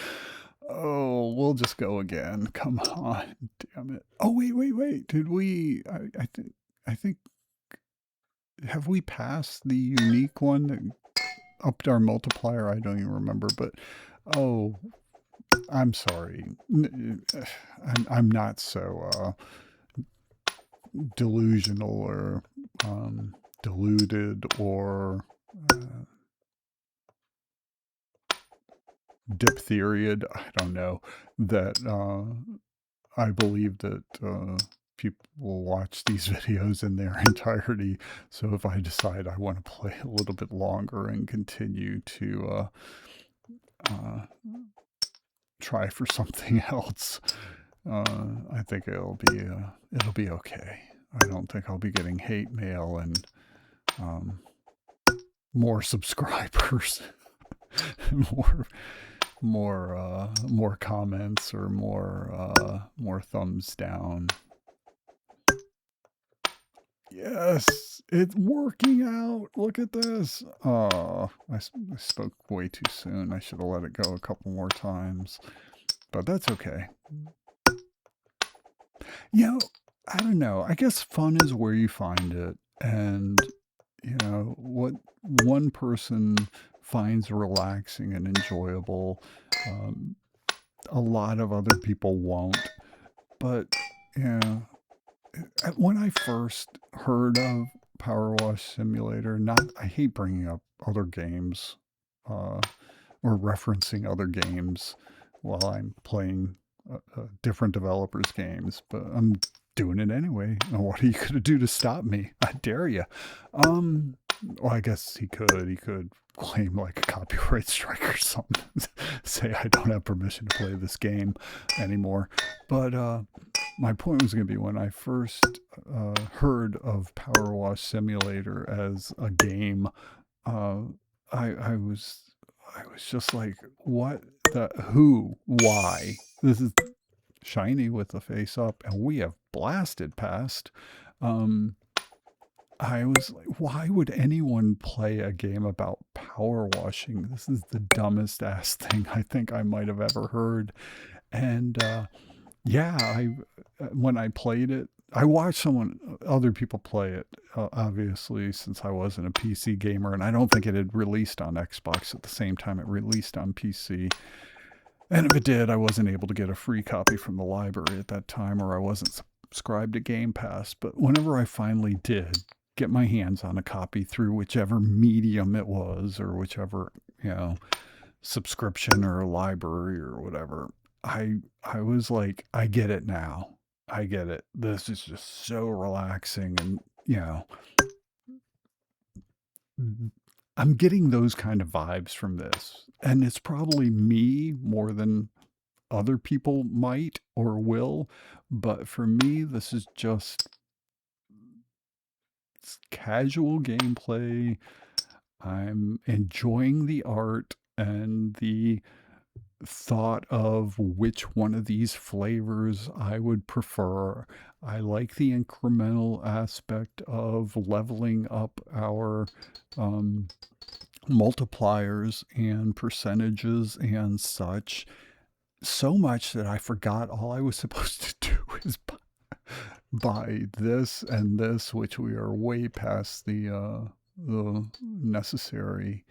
Oh, we'll just go again. Come on, damn it. Oh, wait. Did we? I think. Have we passed the unique one that upped our multiplier? I don't even remember. But oh, I'm sorry. I'm not so delusional or deluded or diphtheriad. I don't know that I believe that people will watch these videos in their entirety. So if I decide I want to play a little bit longer and continue to try for something else. I think it'll be okay. I don't think I'll be getting hate mail and more subscribers, more more comments or more thumbs down. Yes, it's working out. Look at this. Oh, I spoke way too soon. I should have let it go a couple more times, but that's okay. You know, I don't know. I guess fun is where you find it. And, what one person finds relaxing and enjoyable, um, a lot of other people won't. But, you know, when I first heard of Power Wash Simulator, I hate bringing up other games uh, or referencing other games while I'm playing different developers' games, but I'm doing it anyway. What are you going to do to stop me? I dare you. Well, I guess he could. He could claim like a copyright strike or something. Say I don't have permission to play this game anymore. But my point was going to be when I first heard of Power Wash Simulator as a game, uh, I was just like, what the who why? This is shiny with the face up, and we have blasted past. I was like, why would anyone play a game about power washing? This is the dumbest ass thing I think I might have ever heard. And yeah, when I played it, I watched other people play it, obviously, since I wasn't a PC gamer, and I don't think it had released on Xbox at the same time it released on PC. And if it did, I wasn't able to get a free copy from the library at that time, or I wasn't subscribed to Game Pass. But whenever I finally did get my hands on a copy through whichever medium it was, or whichever, subscription or library or whatever, I was like, I get it now. I get it. This is just so relaxing, and I'm getting those kind of vibes from this. And it's probably me more than other people might or will, but for me, this is just casual gameplay. I'm enjoying the art and the thought of which one of these flavors I would prefer. I like the incremental aspect of leveling up our multipliers and percentages and such. So much that I forgot all I was supposed to do is buy this and this, which we are way past the necessary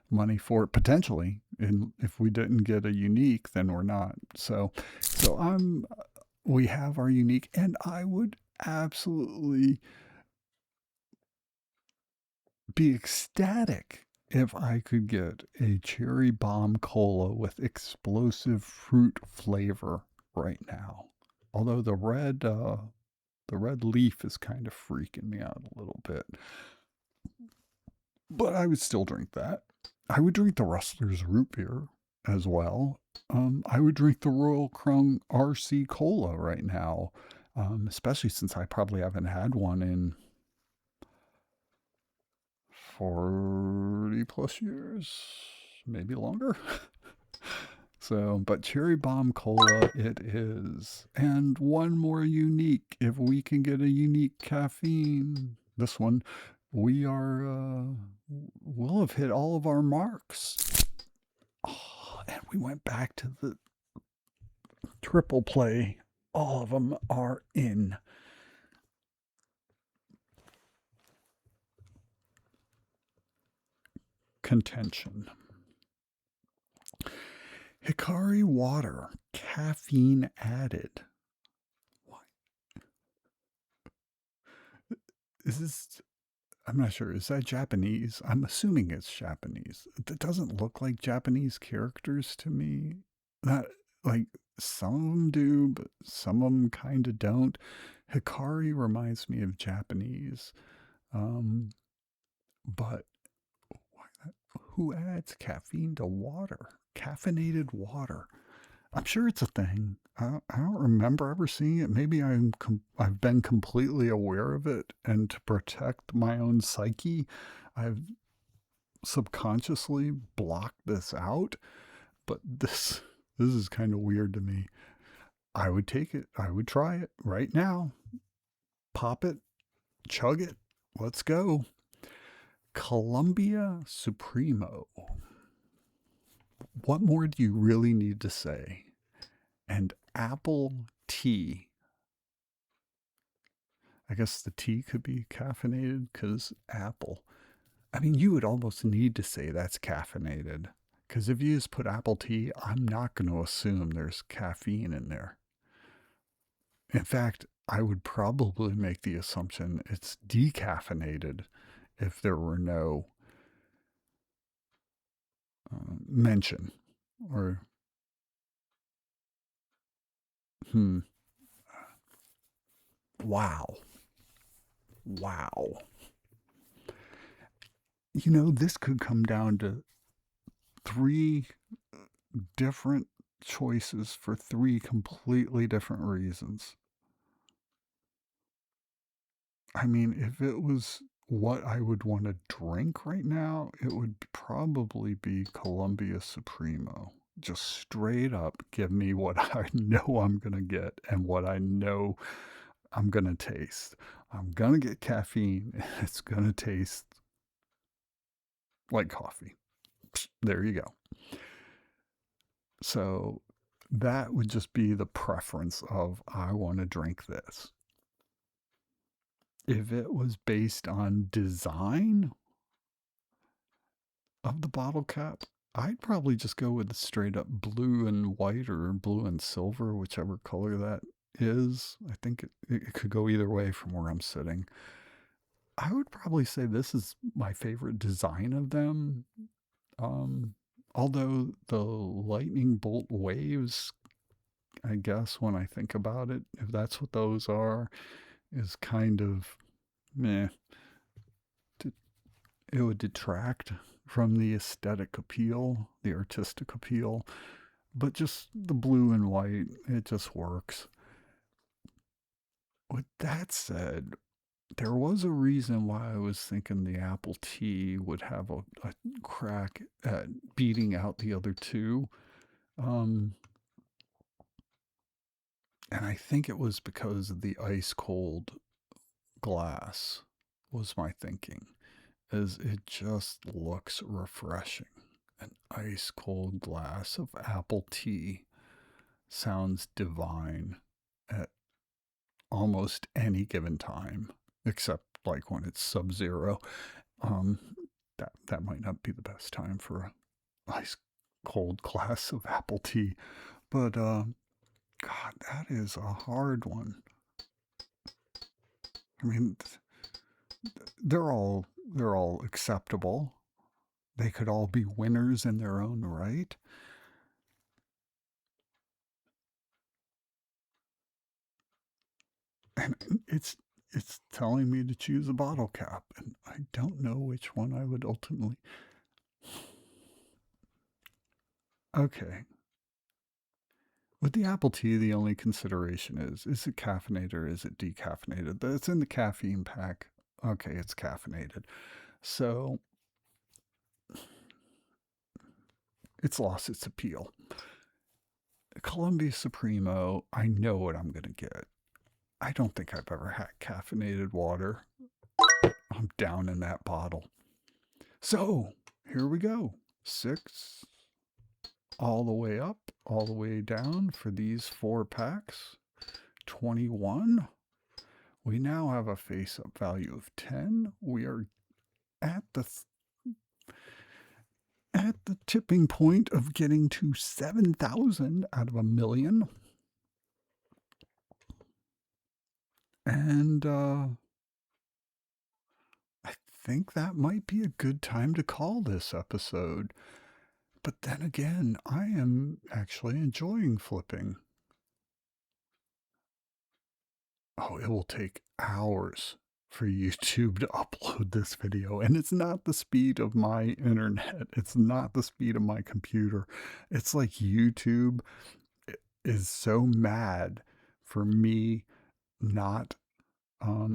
money for it potentially. And if we didn't get a unique, then we're not. So we have our unique, and I would absolutely be ecstatic if I could get a cherry bomb cola with explosive fruit flavor right now. Although the red leaf is kind of freaking me out a little bit. But I would still drink that. I would drink the Rustler's root beer as well. I would drink the Royal Crown RC Cola right now, especially since I probably haven't had one in 40 plus years, maybe longer. So, but Cherry Bomb Cola it is. And one more unique. If we can get a unique caffeine, this one, we'll have hit all of our marks. Oh, and we went back to the triple play. All of them are in. Contention. Hikari water, caffeine added. What? Is this? I'm not sure. Is that Japanese? I'm assuming it's Japanese. It doesn't look like Japanese characters to me. Not like some of them do, but some of them kind of don't. Hikari reminds me of Japanese. But who adds caffeine to water? Caffeinated water. I'm sure it's a thing. I don't remember ever seeing it. Maybe I've been completely aware of it, and to protect my own psyche, I've subconsciously blocked this out. But this is kind of weird to me. I would take it. I would try it right now. Pop it, chug it. Let's go. Columbia Supremo. What more do you really need to say? And apple tea. I guess the tea could be caffeinated because apple. I mean, you would almost need to say that's caffeinated. Because if you just put apple tea, I'm not going to assume there's caffeine in there. In fact, I would probably make the assumption it's decaffeinated if there were no mention or wow. Wow. You know, this could come down to three different choices for three completely different reasons. I mean, if it was what I would want to drink right now, it would probably be Columbia Supremo. Just straight up give me what I know I'm going to get and what I know I'm going to taste. I'm going to get caffeine and it's going to taste like coffee. There you go. So that would just be the preference of I want to drink this. If it was based on design of the bottle cap, I'd probably just go with the straight up blue and white or blue and silver, whichever color that is. I think it could go either way from where I'm sitting. I would probably say this is my favorite design of them. Although the lightning bolt waves, I guess when I think about it, if that's what those are, is kind of meh. It would detract from the aesthetic appeal, the artistic appeal, but just the blue and white, it just works. With that said, there was a reason why I was thinking the apple tea would have a crack at beating out the other two. And I think it was because of the ice cold glass, was my thinking, as it just looks refreshing. An ice cold glass of apple tea sounds divine at almost any given time, except like when it's sub-zero. That might not be the best time for a ice cold glass of apple tea, but God, that is a hard one. I mean, they're all acceptable. They could all be winners in their own right. And it's telling me to choose a bottle cap, and I don't know which one I would ultimately. Okay. With the apple tea, the only consideration is it caffeinated or is it decaffeinated? It's in the caffeine pack. Okay, it's caffeinated. So it's lost its appeal. Columbia Supremo, I know what I'm going to get. I don't think I've ever had caffeinated water. I'm down in that bottle. So here we go. 6 all the way up, all the way down for these 4 packs. 21. We now have a face-up value of 10. We are at the tipping point of getting to 7,000 out of 1,000,000. And I think that might be a good time to call this episode. But then again, I am actually enjoying flipping. Oh, it will take hours for YouTube to upload this video. And it's not the speed of my internet. It's not the speed of my computer. It's like YouTube is so mad for me not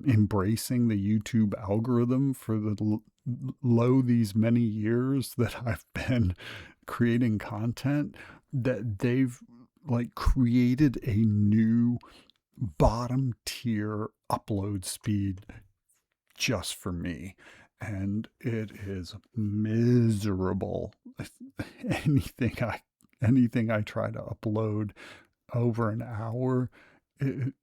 embracing the YouTube algorithm for the low these many years that I've been creating content, that they've like created a new bottom tier upload speed just for me. And it is miserable. anything I Anything I try to upload over an hour, it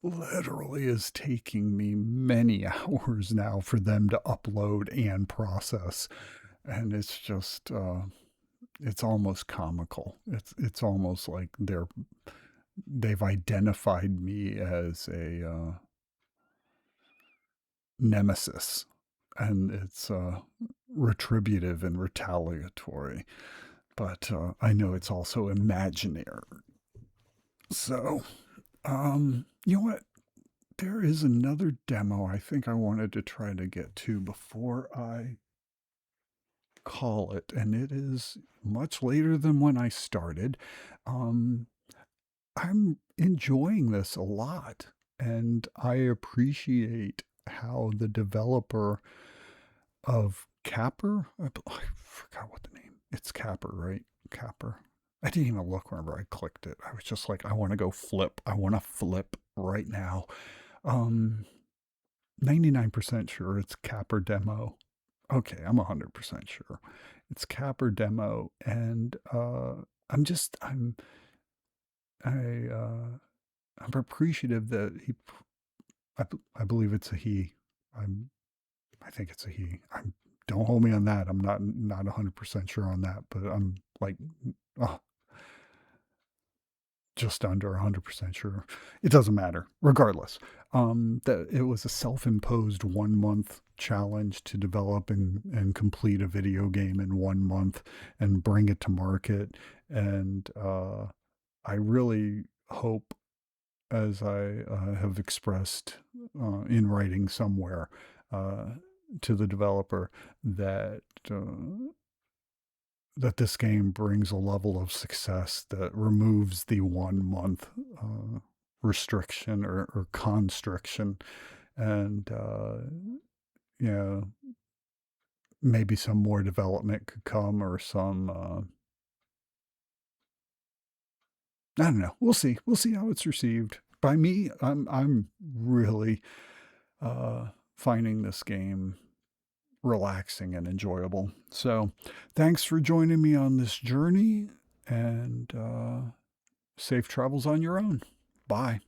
literally is taking me many hours now for them to upload and process. And it's just it's almost comical. It's almost like they've identified me as a nemesis, and it's retributive and retaliatory. But I know it's also imaginary. So, you know what? There is another demo I think I wanted to try to get to before I call it, and it is much later than when I started. Um, I'm enjoying this a lot, and I appreciate how the developer of Capper, I forgot what the name. It's Capper, right? Capper. I didn't even look whenever I clicked it. I was just like, I want to go flip. I want to flip right now. Um, 99% sure it's Capper demo. Okay, I'm 100% sure it's Capper demo, and I'm just I I'm appreciative that I believe it's a he. I'm I think it's a he. I'm Don't hold me on that. I'm not 100% sure on that, but I'm like oh, just under 100% sure. It doesn't matter. Regardless, that it was a self-imposed 1 month challenge to develop and complete a video game in 1 month and bring it to market. And I really hope, as I have expressed in writing somewhere uh, to the developer, that that this game brings a level of success that removes the 1 month restriction or constriction, and yeah, maybe some more development could come, or some I don't know. We'll see. We'll see how it's received by me. I'm really uh, finding this game relaxing and enjoyable. So, thanks for joining me on this journey, and safe travels on your own. Bye.